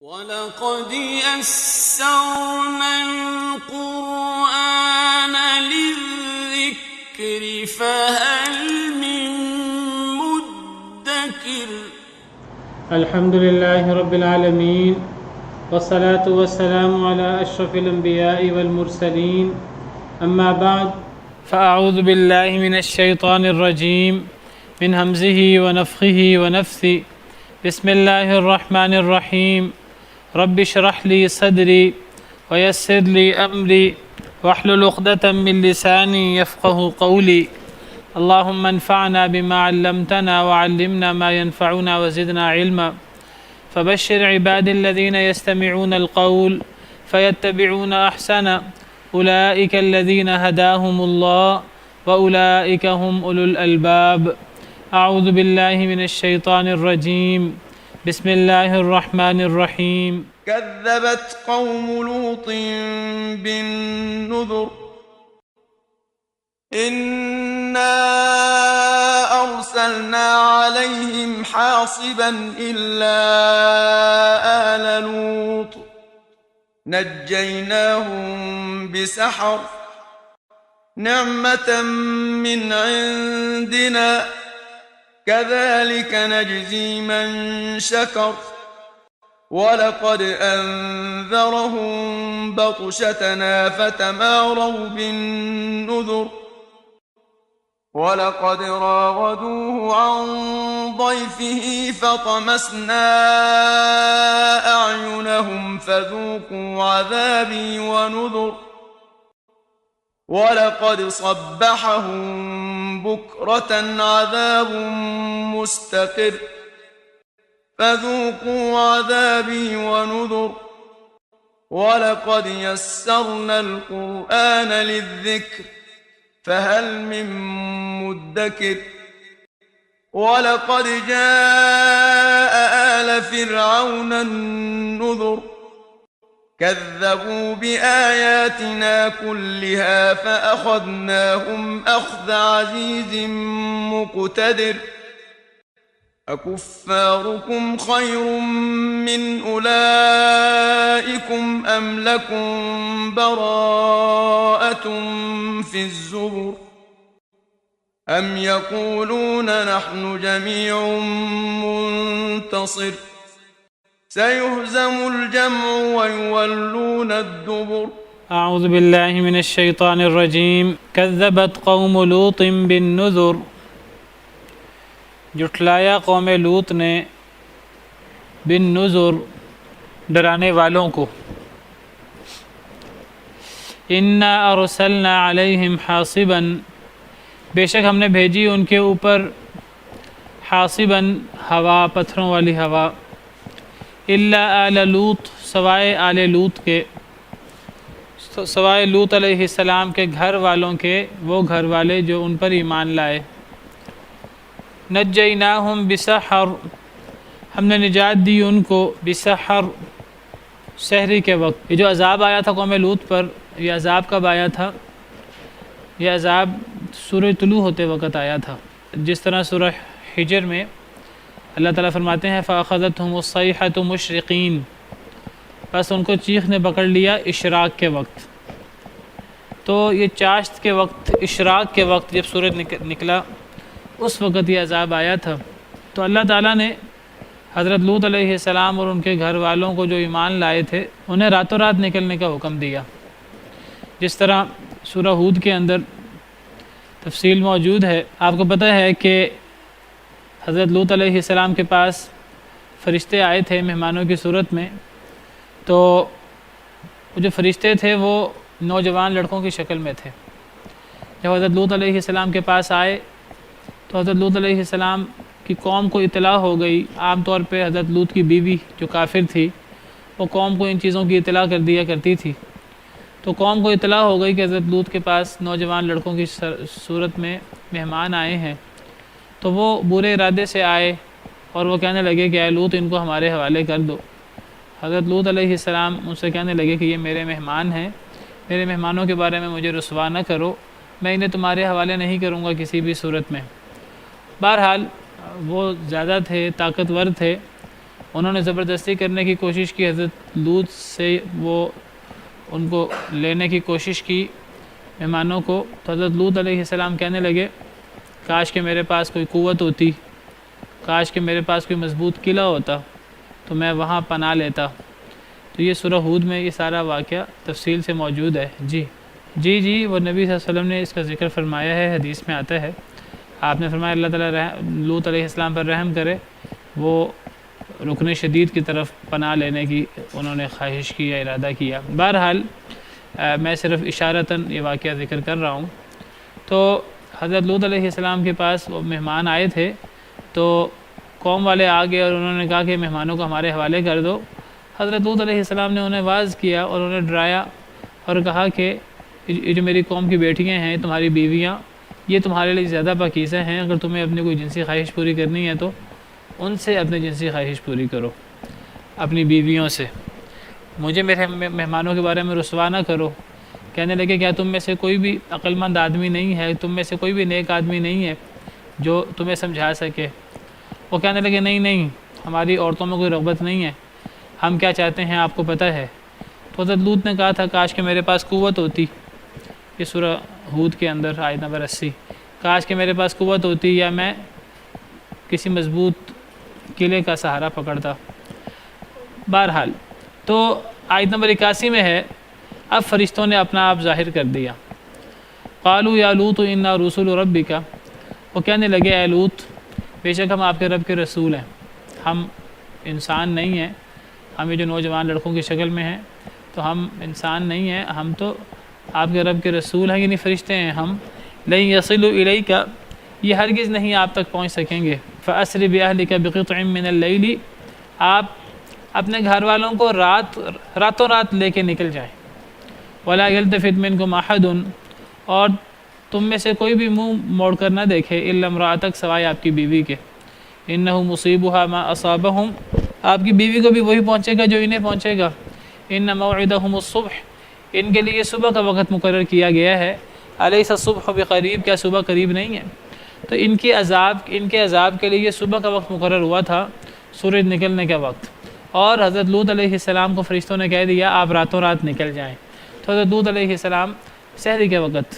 وَلَقَدْ يَسَّرْنَا الْقُرْآنَ لِلذِّكْرِ فَهَلْ مِن مُّدَّكِرٍ الحمد لله رب العالمين والصلاة والسلام على أشرف الأنبياء والمرسلين أما بعد فأعوذ بالله من الشيطان الرجيم من همزه ونفخه ونفثه بسم الله الرحمن الرحيم رب اشرح لي صدري ويسر لي أمري واحلل عقدة من لساني يفقه قولي اللهم انفعنا بما علمتنا وعلمنا ما ينفعنا وزدنا علما فبشر عبادي الذين يستمعون القول فيتبعون أحسنه أولئك الذين هداهم الله وأولئك هم أولو الألباب أعوذ بالله من الشيطان الرجيم بسم الله الرحمن الرحيم كذبت قوم لوط بالنذر إنا أرسلنا عليهم حاصبا إلا آل لوط نجيناهم بسحر نعمة من عندنا كذلك نجزي من شكر ولقد أنذرهم بطشتنا فتماروا بالنذر ولقد راودوه عن ضيفه فطمسنا أعينهم فذوقوا عذابي ونذر ولقد صبحهم بكرة عذاب مستقر فذوقوا عذابي ونذر ولقد يسرنا القرآن للذكر فهل من مدكر ولقد جاء آل فرعون النذر كذبوا بآياتنا كلها فأخذناهم أخذ عزيز مقتدر أكفاركم خير من أولئكم أم لكم براءة في الزبر أم يقولون نحن جميع منتصر سيهزم الجمع ويولون الدبر أعوذ بالله من الشيطان الرجيم كذبت قوم لوط بالنذر جھٹلایا قوم لوط نے بالنذر ڈرانے والوں کو انا ارسلنا علیہم حاصبا بے شک ہم نے بھیجی ان کے اوپر حاصبا ہوا پتھروں والی ہوا الا آل لوط سوائے آل لوط کے سوائے لوط علیہ السلام کے گھر والوں کے وہ گھر والے جو ان پر ایمان لائے نجیناہم بسحر ہم نے نجات دی ان کو بسحر سحری کے وقت یہ جو عذاب آیا تھا قوم لوط پر یہ عذاب کب آیا تھا یہ عذاب سورہ طلوع ہوتے وقت آیا تھا جس طرح سورہ حجر میں اللہ تعالیٰ فرماتے ہیں فَأَخَذَتْهُمُ الصَّيْحَةُ مُشْرِقِينَ بس ان کو چیخ نے پکڑ لیا اشراق کے وقت تو یہ چاشت کے وقت اشراق کے وقت جب سورج نکلا اس وقت یہ عذاب آیا تھا تو اللہ تعالیٰ نے حضرت لوط علیہ السلام اور ان کے گھر والوں کو جو ایمان لائے تھے انہیں راتوں رات نکلنے کا حکم دیا جس طرح سورہ ہود کے اندر تفصیل موجود ہے آپ کو پتہ ہے کہ حضرت لوط علیہ السلام کے پاس فرشتے آئے تھے مہمانوں کی صورت میں تو وہ جو فرشتے تھے وہ نوجوان لڑکوں کی شکل میں تھے جب حضرت لوط علیہ السلام کے پاس آئے تو حضرت لوط علیہ السلام کی قوم کو اطلاع ہو گئی عام طور پہ حضرت لوط کی بیوی جو کافر تھی وہ قوم کو ان چیزوں کی اطلاع کر دیا کرتی تھی تو قوم کو اطلاع ہو گئی کہ حضرت لوط کے پاس نوجوان لڑکوں کی صورت میں مہمان آئے ہیں تو وہ برے ارادے سے آئے اور وہ کہنے لگے کہ اے لوط ان کو ہمارے حوالے کر دو حضرت لوط علیہ السلام ان سے کہنے لگے کہ یہ میرے مہمان ہیں میرے مہمانوں کے بارے میں مجھے رسوا نہ کرو میں انہیں تمہارے حوالے نہیں کروں گا کسی بھی صورت میں بہرحال وہ زیادہ تھے، طاقتور تھے، انہوں نے زبردستی کرنے کی کوشش کی حضرت لوط سے، وہ ان کو لینے کی کوشش کی مہمانوں کو، تو حضرت لوط علیہ السلام کہنے لگے کاش کہ میرے پاس کوئی قوت ہوتی، کاش کہ میرے پاس کوئی مضبوط قلعہ ہوتا تو میں وہاں پناہ لیتا۔ تو یہ سورہ ہود میں یہ سارا واقعہ تفصیل سے موجود ہے۔ جی وہ نبی صلی اللہ علیہ وسلم نے اس کا ذکر فرمایا ہے، حدیث میں آتا ہے، آپ نے فرمایا اللہ تعالیٰ لوط علیہ السلام پر رحم کرے، وہ رکن شدید کی طرف پناہ لینے کی انہوں نے خواہش کی یا ارادہ کیا۔ بہرحال میں صرف اشارتاً یہ واقعہ ذکر کر رہا ہوں۔ تو حضرت لوط علیہ السلام کے پاس وہ مہمان آئے تھے، تو قوم والے آ گئے اور انہوں نے کہا کہ مہمانوں کو ہمارے حوالے کر دو۔ حضرت لوط علیہ السلام نے انہیں واعظ کیا اور انہیں ڈرایا اور کہا کہ یہ جو میری قوم کی بیٹیاں ہیں، تمہاری بیویاں، یہ تمہارے لیے زیادہ پاکیزہ ہیں، اگر تمہیں اپنی کوئی جنسی خواہش پوری کرنی ہے تو ان سے اپنی جنسی خواہش پوری کرو، اپنی بیویوں سے، مجھے میرے مہمانوں کے بارے میں رسوا نہ کرو۔ کہنے لگے کیا تم میں سے کوئی بھی عقل مند آدمی نہیں ہے، تم میں سے کوئی بھی نیک آدمی نہیں ہے جو تمہیں سمجھا سکے؟ وہ کہنے لگے نہیں، ہماری عورتوں میں کوئی رغبت نہیں ہے، ہم کیا چاہتے ہیں آپ کو پتہ ہے۔ تو حضرت لوط نے کہا تھا کاش کہ میرے پاس قوت ہوتی، یہ سورہ ہود کے اندر آیت نمبر 80، کاش کہ میرے پاس قوت ہوتی یا میں کسی مضبوط قلعے کا سہارا پکڑتا۔ بہرحال تو آیت نمبر 81 میں ہے، اب فرشتوں نے اپنا آپ ظاہر کر دیا۔ قالوا یا لوط انا رسول ربک، وہ کہنے لگے اے لوط بے شک ہم آپ کے رب کے رسول ہیں، ہم انسان نہیں ہیں، ہم یہ جو نوجوان لڑکوں کی شکل میں ہیں تو ہم انسان نہیں ہیں، ہم تو آپ کے رب کے رسول ہیں، یعنی فرشتے ہیں ہم۔ لن یصلوا الیک، یہ ہرگز نہیں آپ تک پہنچ سکیں گے۔ فاسر باہلک بقطع من اللیل، آپ اپنے گھر والوں کو راتوں رات لے کے نکل جائیں۔ ولا یلتفت منکم احد، اور تم میں سے کوئی بھی منہ موڑ کر نہ دیکھے، الا امرأتک، سوائے آپ کی بیوی کے، انہ مصیبها ما اصابہم، آپ کی بیوی کو بھی وہی پہنچے گا جو انہیں پہنچے گا۔ ان موعدہم الصبح، ان کے لیے صبح کا وقت مقرر کیا گیا ہے۔ الیس الصبح بقریب، کیا صبح قریب نہیں ہے؟ تو ان کے عذاب کے لیے صبح کا وقت مقرر ہوا تھا، سورج نکلنے کا وقت، اور حضرت لوط علیہ السلام کو فرشتوں نے کہہ دیا آپ راتوں رات نکل جائیں۔ تو حضرت لوط علیہ السلام سحری کے وقت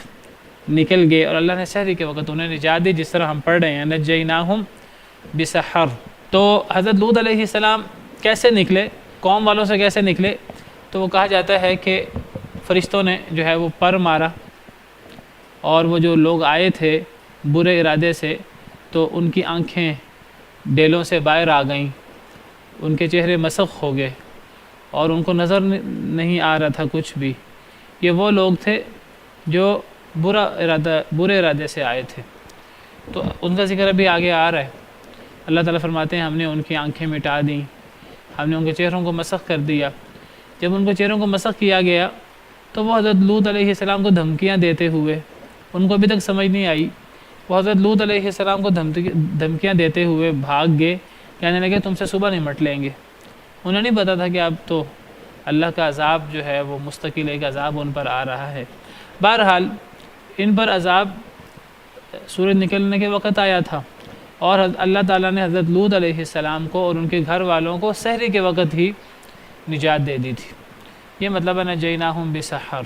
نکل گئے اور اللہ نے سحری کے وقت انہیں نجات دی، جس طرح ہم پڑھ رہے ہیں نجیناہم بسحر۔ تو حضرت لوط علیہ السلام کیسے نکلے، قوم والوں سے کیسے نکلے؟ تو وہ کہا جاتا ہے کہ فرشتوں نے جو ہے وہ پر مارا، اور وہ جو لوگ آئے تھے برے ارادے سے، تو ان کی آنکھیں ڈیلوں سے باہر آ گئیں، ان کے چہرے مسخ ہو گئے اور ان کو نظر نہیں آ رہا تھا کچھ بھی۔ یہ وہ لوگ تھے جو برے ارادے سے آئے تھے، تو ان کا ذکر ابھی آگے آ رہا ہے۔ اللہ تعالیٰ فرماتے ہیں ہم نے ان کی آنکھیں مٹا دیں، ہم نے ان کے چہروں کو مسخ کر دیا۔ جب ان کو چہروں کو مسخ کیا گیا تو وہ حضرت لوط علیہ السلام کو دھمکیاں دیتے ہوئے، ان کو ابھی تک سمجھ نہیں آئی، وہ حضرت لوط علیہ السلام کو دھمکیاں دیتے ہوئے بھاگ گئے، کہنے لگے تم سے صبح نمٹ لیں گے۔ انہیں نہیں پتا تھا کہ اب تو اللہ کا عذاب جو ہے وہ مستقل ایک عذاب ان پر آ رہا ہے۔ بہرحال ان پر عذاب سورج نکلنے کے وقت آیا تھا، اور اللہ تعالیٰ نے حضرت لوط علیہ السلام کو اور ان کے گھر والوں کو سحری کے وقت ہی نجات دے دی تھی۔ یہ مطلب ہے نجیناہم بسحر۔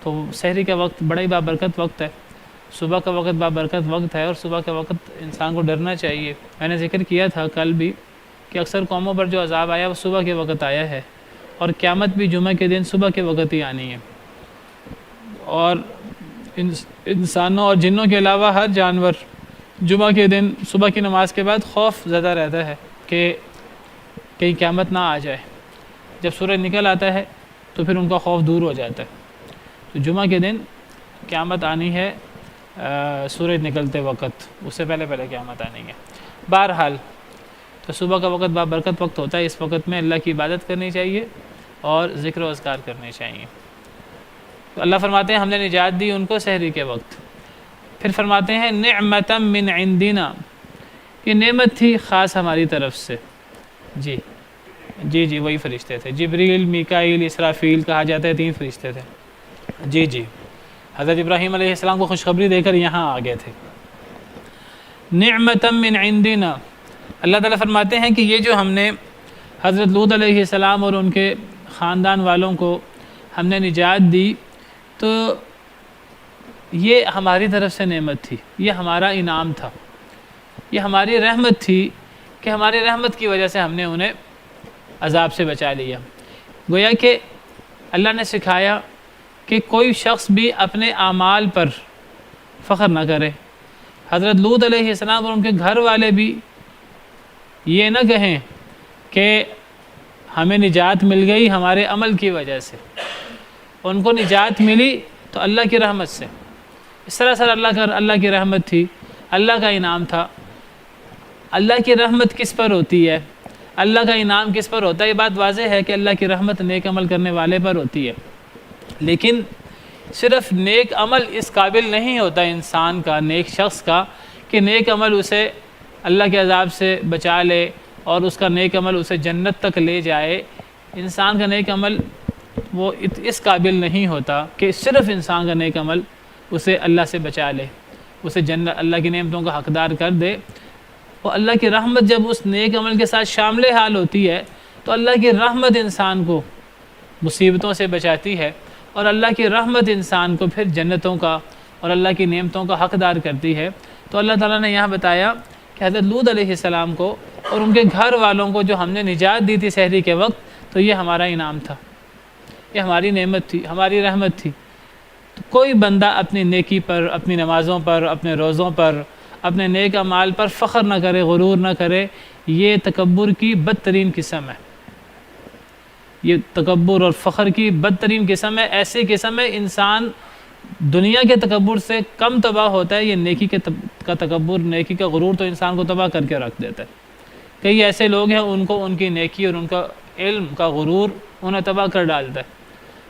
تو سحری کا وقت بڑا ہی بابرکت وقت ہے، صبح کا وقت بابرکت وقت ہے، اور صبح کا وقت انسان کو ڈرنا چاہیے۔ میں نے ذکر کیا تھا کل بھی کہ اکثر قوموں پر جو عذاب آیا وہ صبح کے وقت آیا ہے، اور قیامت بھی جمعہ کے دن صبح کے وقت ہی آنی ہے۔ اور انسانوں اور جنوں کے علاوہ ہر جانور جمعہ کے دن صبح کی نماز کے بعد خوف زدہ رہتا ہے کہ کہیں قیامت نہ آ جائے۔ جب سورج نکل آتا ہے تو پھر ان کا خوف دور ہو جاتا ہے۔ تو جمعہ کے دن قیامت آنی ہے سورج نکلتے وقت، اس سے پہلے قیامت آنی ہے۔ بہرحال تو صبح کا وقت بابرکت وقت ہوتا ہے، اس وقت میں اللہ کی عبادت کرنی چاہیے اور ذکر و اذکار کرنے چاہیے۔ تو اللہ فرماتے ہیں ہم نے نجات دی ان کو سحری کے وقت۔ پھر فرماتے ہیں نعمتا من عندنا، یہ نعمت تھی خاص ہماری طرف سے۔ جی وہی فرشتے تھے، جبریل، میکائیل، اسرافیل کہا جاتا ہے، 3 فرشتے تھے۔ جی حضرت ابراہیم علیہ السلام کو خوشخبری دے کر یہاں آ گئے تھے۔ نعمتا من عندنا، اللہ تعالیٰ فرماتے ہیں کہ یہ جو ہم نے حضرت لوط علیہ السلام اور ان کے خاندان والوں کو ہم نے نجات دی تو یہ ہماری طرف سے نعمت تھی، یہ ہمارا انعام تھا، یہ ہماری رحمت تھی کہ ہماری رحمت کی وجہ سے ہم نے انہیں عذاب سے بچا لیا۔ گویا کہ اللہ نے سکھایا کہ کوئی شخص بھی اپنے اعمال پر فخر نہ کرے۔ حضرت لوط علیہ السلام اور ان کے گھر والے بھی یہ نہ کہیں کہ ہمیں نجات مل گئی ہمارے عمل کی وجہ سے، ان کو نجات ملی تو اللہ کی رحمت سے۔ اس طرح سر اللہ کی رحمت تھی، اللہ کا انعام تھا۔ اللہ کی رحمت کس پر ہوتی ہے، اللہ کا انعام کس پر ہوتا ہے؟ یہ بات واضح ہے کہ اللہ کی رحمت نیک عمل کرنے والے پر ہوتی ہے، لیکن صرف نیک عمل اس قابل نہیں ہوتا انسان کا، نیک شخص کا، کہ نیک عمل اسے اللہ کے عذاب سے بچا لے اور اس کا نیک عمل اسے جنت تک لے جائے۔ انسان کا نیک عمل وہ اس قابل نہیں ہوتا کہ صرف انسان کا نیک عمل اسے اللہ سے بچا لے، اسے جنت اللہ کی نعمتوں کا حقدار کر دے۔ اور اللہ کی رحمت جب اس نیک عمل کے ساتھ شامل حال ہوتی ہے تو اللہ کی رحمت انسان کو مصیبتوں سے بچاتی ہے، اور اللہ کی رحمت انسان کو پھر جنتوں کا اور اللہ کی نعمتوں کا حقدار کرتی ہے۔ تو اللہ تعالیٰ نے یہاں بتایا کہ حضرت لوط علیہ السلام کو اور ان کے گھر والوں کو جو ہم نے نجات دی تھی سحری کے وقت، تو یہ ہمارا انعام تھا، یہ ہماری نعمت تھی، ہماری رحمت تھی۔ تو کوئی بندہ اپنی نیکی پر، اپنی نمازوں پر، اپنے روزوں پر، اپنے نیک اعمال پر فخر نہ کرے، غرور نہ کرے، یہ تکبر کی بدترین قسم ہے۔ یہ تکبر اور فخر کی بدترین قسم ہے۔ ایسی قسم ہے انسان دنیا کے تکبر سے کم تباہ ہوتا ہے، یہ نیکی کا تکبر، نیکی کا غرور تو انسان کو تباہ کر کے رکھ دیتا ہے۔ کئی ایسے لوگ ہیں ان کو ان کی نیکی اور ان کا علم کا غرور انہیں تباہ کر ڈالتا ہے۔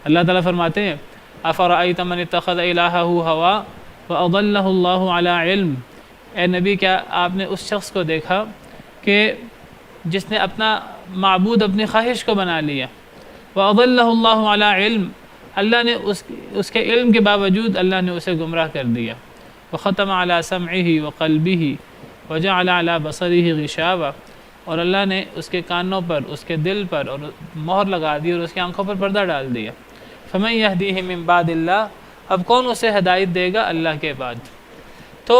اللہ تعالیٰ فرماتے ہیں افرأیت من اتخذ الہہ ہوا واضلہ اللہ علی علم، اے نبی کیا آپ نے اس شخص کو دیکھا کہ جس نے اپنا معبود اپنی خواہش کو بنا لیا، وَأَضَلَّهُ اللَّهُ عَلَىٰ عِلْمٍ، اللہ نے اس کے علم کے باوجود اللہ نے اسے گمراہ کر دیا، وَخَتَمَ عَلَىٰ سَمْعِهِ وَقَلْبِهِ وَجَعَلَ عَلَىٰ بَصَرِهِ غِشَاوَةً، اور اللہ نے اس کے کانوں پر، اس کے دل پر اور مہر لگا دی اور اس کی آنکھوں پر پردہ ڈال دیا۔ فَمَن يَهْدِيهِ مِن بَعْدِ اللَّهِ، اب کون اسے ہدایت دے گا اللہ کے بعد؟ تو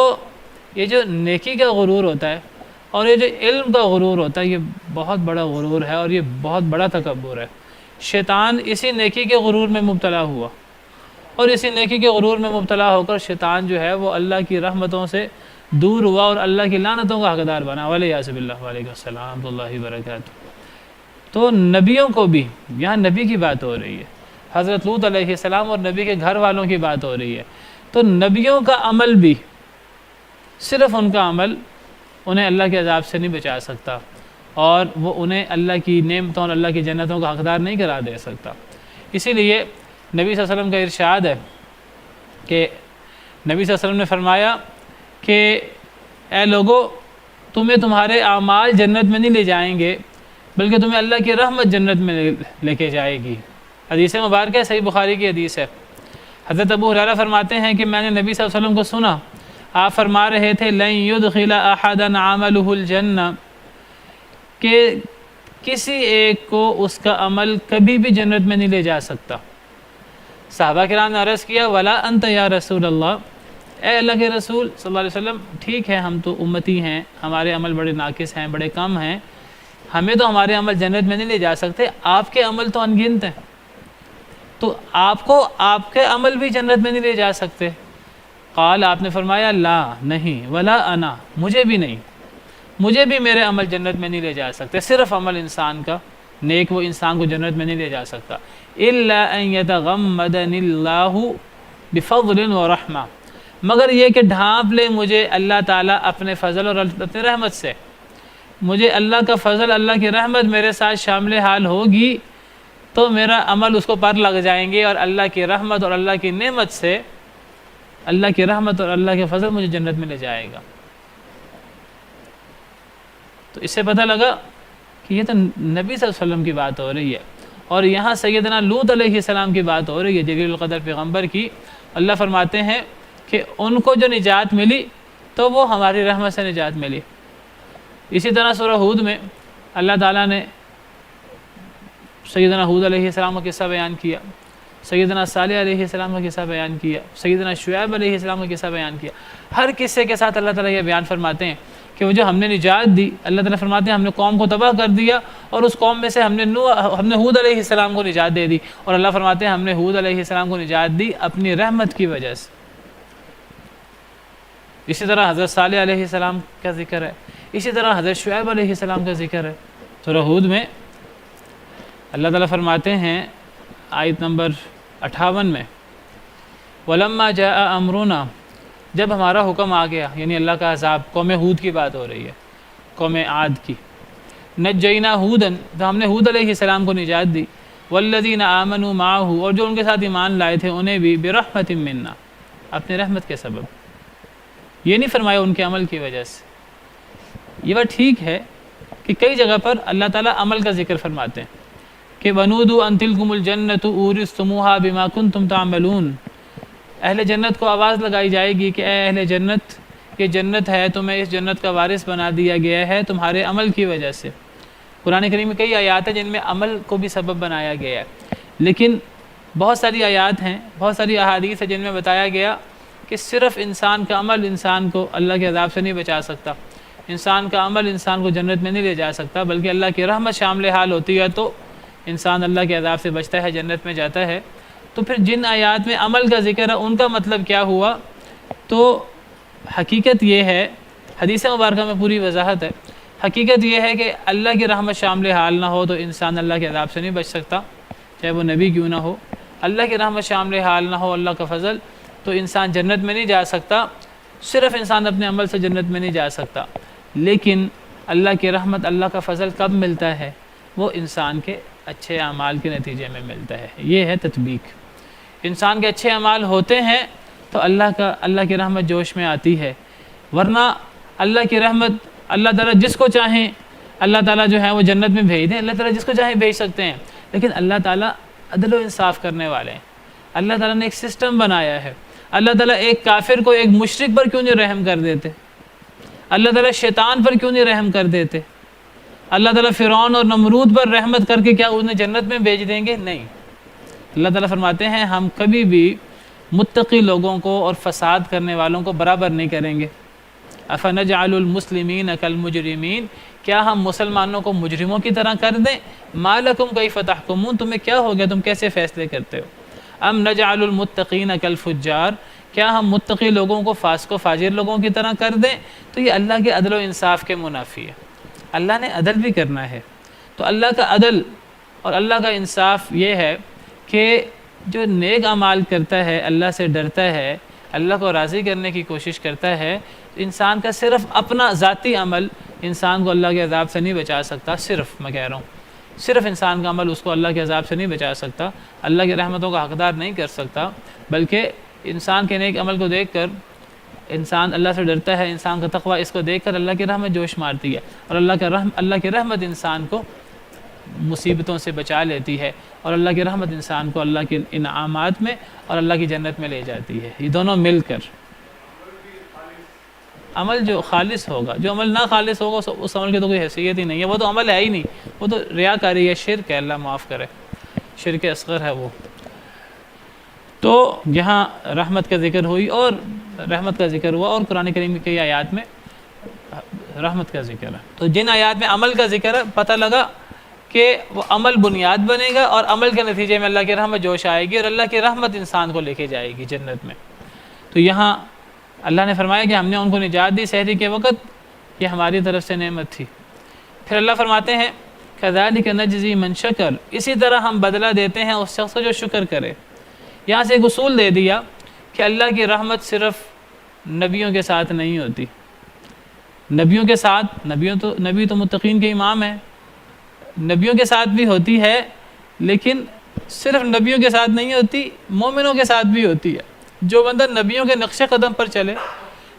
یہ جو نیکی کا غرور ہوتا ہے اور یہ جو علم کا غرور ہوتا ہے، یہ بہت بڑا غرور ہے اور یہ بہت بڑا تکبر ہے۔ شیطان اسی نیکی کے غرور میں مبتلا ہوا، اور اسی نیکی کے غرور میں مبتلا ہو کر شیطان جو ہے وہ اللہ کی رحمتوں سے دور ہوا اور اللہ کی لعنتوں کا حقدار بنا۔ وعلیہ باللہ، وعلیکم السلام و اللہ وبرکاتہ۔ تو نبیوں کو بھی، یہاں نبی کی بات ہو رہی ہے، حضرت لوط علیہ السلام اور نبی کے گھر والوں کی بات ہو رہی ہے، تو نبیوں کا عمل بھی، صرف ان کا عمل انہیں اللہ کے عذاب سے نہیں بچا سکتا، اور وہ انہیں اللہ کی نعمتوں اور اللہ کی جنتوں کا حقدار نہیں قرار دے سکتا۔ اسی لیے نبی صلی اللہ علیہ وسلم کا ارشاد ہے کہ نبی صلی اللہ علیہ وسلم نے فرمایا کہ اے لوگو، تمہیں تمہارے اعمال جنت میں نہیں لے جائیں گے، بلکہ تمہیں اللہ کی رحمت جنت میں لے کے جائے گی۔ حدیث مبارکہ ہے، صحیح بخاری کی حدیث ہے۔ حضرت ابو ہریرہ فرماتے ہیں کہ میں نے نبی صلی اللہ علیہ وسلم کو سنا، آپ فرما رہے تھے لن يدخل احدا عمله الجنہ، کہ کسی ایک کو اس کا عمل کبھی بھی جنت میں نہیں لے جا سکتا۔ صحابہ کرام نے عرض کیا ولا انت یا رسول اللہ، اے اللہ کے رسول صلی اللہ علیہ وسلم، ٹھیک ہے ہم تو امتی ہیں، ہمارے عمل بڑے ناقص ہیں، بڑے کم ہیں، ہمیں تو ہمارے عمل جنت میں نہیں لے جا سکتے، آپ کے عمل تو انگنت ہیں، تو آپ کو آپ کے عمل بھی جنت میں نہیں لے جا سکتے۔ قال، آپ نے فرمایا لا، نہیں، ولا انا، مجھے بھی نہیں، مجھے بھی میرے عمل جنت میں نہیں لے جا سکتے۔ صرف عمل انسان کا نیک وہ انسان کو جنت میں نہیں لے جا سکتا۔ الا ان یتغمدنی اللہ بفضل ورحمہ، مگر یہ کہ ڈھانپ لے مجھے اللہ تعالیٰ اپنے فضل اور اپنے رحمت سے، مجھے اللہ کا فضل، اللہ کی رحمت میرے ساتھ شامل حال ہوگی تو میرا عمل اس کو پر لگ جائیں گے، اور اللہ کی رحمت اور اللہ کی نعمت سے، اللہ کی رحمت اور اللہ کے فضل مجھے جنت میں لے جائے گا۔ تو اس سے پتہ لگا کہ یہ تو نبی صلی اللہ علیہ وسلم کی بات ہو رہی ہے، اور یہاں سیدنا لوط علیہ السلام کی بات ہو رہی ہے، جلیل القدر پیغمبر کی۔ اللہ فرماتے ہیں کہ ان کو جو نجات ملی تو وہ ہماری رحمت سے نجات ملی۔ اسی طرح سورہ ہود میں اللہ تعالیٰ نے سیدنا ہود علیہ السلام کا قصہ بیان کیا، سیدنا صالح علیہ السلام کا قصہ بیان کیا، سیدنا شعیب علیہ السلام کا قصہ بیان کیا۔ ہر قصے کے ساتھ اللہ تعالیٰ یہ بیان فرماتے ہیں کہ وہ جو ہم نے نجات دی، اللہ تعالیٰ فرماتے ہیں ہم نے قوم کو تباہ کر دیا اور اس قوم میں سے ہم نے ہود علیہ السلام کو نجات دے دی، اور اللہ فرماتے ہیں ہم نے ہود علیہ السلام کو نجات دی اپنی رحمت کی وجہ سے۔ اسی طرح حضرت صالح علیہ السلام کا ذکر ہے، اسی طرح حضرت شعیب علیہ السلام کا ذکر ہے۔ سورہ ہود میں اللہ تعالیٰ فرماتے ہیں آیت نمبر 58 میں، وَلَمَّا جَاءَ أَمْرُنَا، جب ہمارا حکم آ گیا، یعنی اللہ کا عذاب، قوم ہود کی بات ہو رہی ہے، قوم عاد کی، نجینا ہودن، تو ہم نے ہود علیہ السلام کو نجات دی، والذین آمنوا معہ، اور جو ان کے ساتھ ایمان لائے تھے انہیں بھی برحمت منا، اپنے رحمت کے سبب، یہ نہیں فرمایا ان کے عمل کی وجہ سے۔ یہ بات ٹھیک ہے کہ کئی جگہ پر اللہ تعالیٰ عمل کا ذکر فرماتے ہیں کہ وَنُودُوا أَن تِلْكُمُ الْجَنَّةُ أُورِثْتُمُوهَا بِمَا كُنْتُمْ تَعْمَلُونَ، اہل جنت کو آواز لگائی جائے گی کہ اے اہل جنت، یہ جنت ہے، تمہیں اس جنت کا وارث بنا دیا گیا ہے تمہارے عمل کی وجہ سے۔ قرآن کریم میں کئی آیات ہیں جن میں عمل کو بھی سبب بنایا گیا ہے، لیکن بہت ساری آیات ہیں، بہت ساری احادیث ہیں جن میں بتایا گیا کہ صرف انسان کا عمل انسان کو اللہ کے عذاب سے نہیں بچا سکتا، انسان کا عمل انسان کو جنت میں نہیں لے جا سکتا، بلکہ اللہ کی رحمت شامل حال ہوتی ہے تو انسان اللہ کے عذاب سے بچتا ہے، جنت میں جاتا ہے۔ تو پھر جن آیات میں عمل کا ذکر ہے ان کا مطلب کیا ہوا؟ تو حقیقت یہ ہے، حدیث مبارکہ میں پوری وضاحت ہے، حقیقت یہ ہے کہ اللہ کی رحمت شامل حال نہ ہو تو انسان اللہ کے عذاب سے نہیں بچ سکتا، چاہے وہ نبی کیوں نہ ہو۔ اللہ کی رحمت شامل حال نہ ہو، اللہ کا فضل، تو انسان جنت میں نہیں جا سکتا، صرف انسان اپنے عمل سے جنت میں نہیں جا سکتا۔ لیکن اللہ کی رحمت، اللہ کا فضل کب ملتا ہے؟ وہ انسان کے اچھے اعمال کے نتیجے میں ملتا ہے۔ یہ ہے تطبیق، انسان کے اچھے اعمال ہوتے ہیں تو اللہ کی رحمت جوش میں آتی ہے، ورنہ اللہ کی رحمت اللہ تعالیٰ جس کو چاہیں اللہ تعالیٰ جو ہے وہ جنت میں بھیج دیں، اللہ تعالیٰ جس کو چاہیں بھیج سکتے ہیں، لیکن اللہ تعالیٰ عدل و انصاف کرنے والے ہیں۔ اللہ تعالیٰ نے ایک سسٹم بنایا ہے، اللہ تعالیٰ ایک کافر کو ایک مشرک پر کیوں نہیں رحم کر دیتے؟ اللہ تعالیٰ شیطان پر کیوں نہیں رحم کر دیتے؟ اللہ تعالیٰ فرعون اور نمرود پر رحمت کر کے کیا انہیں جنت میں بھیج دیں گے؟ نہیں۔ اللہ تعالیٰ فرماتے ہیں ہم کبھی بھی متقی لوگوں کو اور فساد کرنے والوں کو برابر نہیں کریں گے۔ افنجعل المسلمین کالمجرمین، کیا ہم مسلمانوں کو مجرموں کی طرح کر دیں؟ ما لکم کیف تحکمون، تمہیں کیا ہو گیا، تم کیسے فیصلے کرتے ہو؟ ام نجعل المتقین کالفجار، کیا ہم متقی لوگوں کو فاسق و فاجر لوگوں کی طرح کر دیں؟ تو یہ اللہ کے عدل و انصاف کے منافی ہے۔ اللہ نے عدل بھی کرنا ہے، تو اللہ کا عدل اور اللہ کا انصاف یہ ہے کہ جو نیک اعمال کرتا ہے، اللہ سے ڈرتا ہے، اللہ کو راضی کرنے کی کوشش کرتا ہے، انسان کا صرف اپنا ذاتی عمل انسان کو اللہ کے عذاب سے نہیں بچا سکتا، صرف میں کہہ رہا ہوں، صرف انسان کا عمل اس کو اللہ کے عذاب سے نہیں بچا سکتا، اللہ کی رحمتوں کا حقدار نہیں کر سکتا، بلکہ انسان کے نیک عمل کو دیکھ کر انسان اللہ سے ڈرتا ہے، انسان کا تقوی اس کو دیکھ کر اللہ کی رحمت جوش مارتی ہے، اور اللہ کی رحمت انسان کو مصیبتوں سے بچا لیتی ہے، اور اللہ کی رحمت انسان کو اللہ کے انعامات میں اور اللہ کی جنت میں لے جاتی ہے۔ یہ دونوں مل کر عمل جو خالص ہوگا، جو عمل نہ خالص ہوگا اس عمل کی تو کوئی حیثیت ہی نہیں ہے، وہ تو عمل ہے ہی نہیں، وہ تو ریاکاری ہے، شرک ہے، اللہ معاف کرے، شرک اصغر ہے وہ۔ تو یہاں رحمت کا ذکر ہوئی اور رحمت کا ذکر ہوا، اور قرآن کریم کی کئی آیات میں رحمت کا ذکر ہے۔ تو جن آیات میں عمل کا ذکر ہے، پتہ لگا کہ وہ عمل بنیاد بنے گا اور عمل کے نتیجے میں اللہ کی رحمت جوش آئے گی، اور اللہ کی رحمت انسان کو لے کے جائے گی جنت میں۔ تو یہاں اللہ نے فرمایا کہ ہم نے ان کو نجات دی سحری کے وقت، یہ ہماری طرف سے نعمت تھی۔ پھر اللہ فرماتے ہیں کذالک نجزی من شکر، اسی طرح ہم بدلہ دیتے ہیں اس شخص کو جو شکر کرے۔ یہاں سے ایک اصول دے دیا کہ اللہ کی رحمت صرف نبیوں کے ساتھ نہیں ہوتی، نبیوں کے ساتھ، نبی تو متقین کے امام ہیں، نبیوں کے ساتھ بھی ہوتی ہے، لیکن صرف نبیوں کے ساتھ نہیں ہوتی، مومنوں کے ساتھ بھی ہوتی ہے۔ جو بندہ نبیوں کے نقش قدم پر چلے،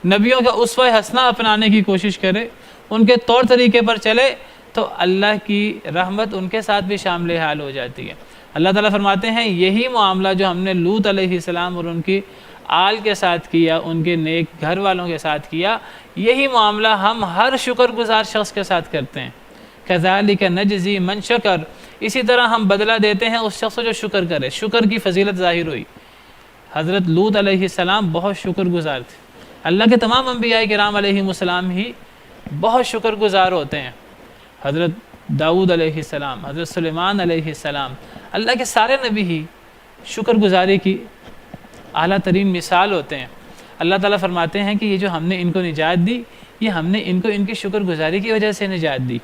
نبیوں کا اسوہ حسنہ اپنانے کی کوشش کرے، ان کے طور طریقے پر چلے، تو اللہ کی رحمت ان کے ساتھ بھی شامل حال ہو جاتی ہے۔ اللہ تعالیٰ فرماتے ہیں یہی معاملہ جو ہم نے لوط علیہ السلام اور ان کی آل کے ساتھ کیا، ان کے نیک گھر والوں کے ساتھ کیا، یہی معاملہ ہم ہر شکر گزار شخص کے ساتھ کرتے ہیں۔ کذالک نجزی من شکر، اسی طرح ہم بدلہ دیتے ہیں اس شخص کو جو شکر کرے. شکر کی فضیلت ظاہر ہوئی. حضرت لوط علیہ السلام بہت شکر گزار تھے. اللہ کے تمام انبیاء کرام علیہم السلام ہی بہت شکر گزار ہوتے ہیں. حضرت داؤد علیہ السلام، حضرت سلیمان علیہ السلام، اللہ کے سارے نبی ہی شکر گزاری کی اعلیٰ ترین مثال ہوتے ہیں. اللہ تعالیٰ فرماتے ہیں کہ یہ جو ہم نے ان کو نجات دی، یہ ہم نے ان کو ان کی شکر گزاری کی وجہ سے نجات دی.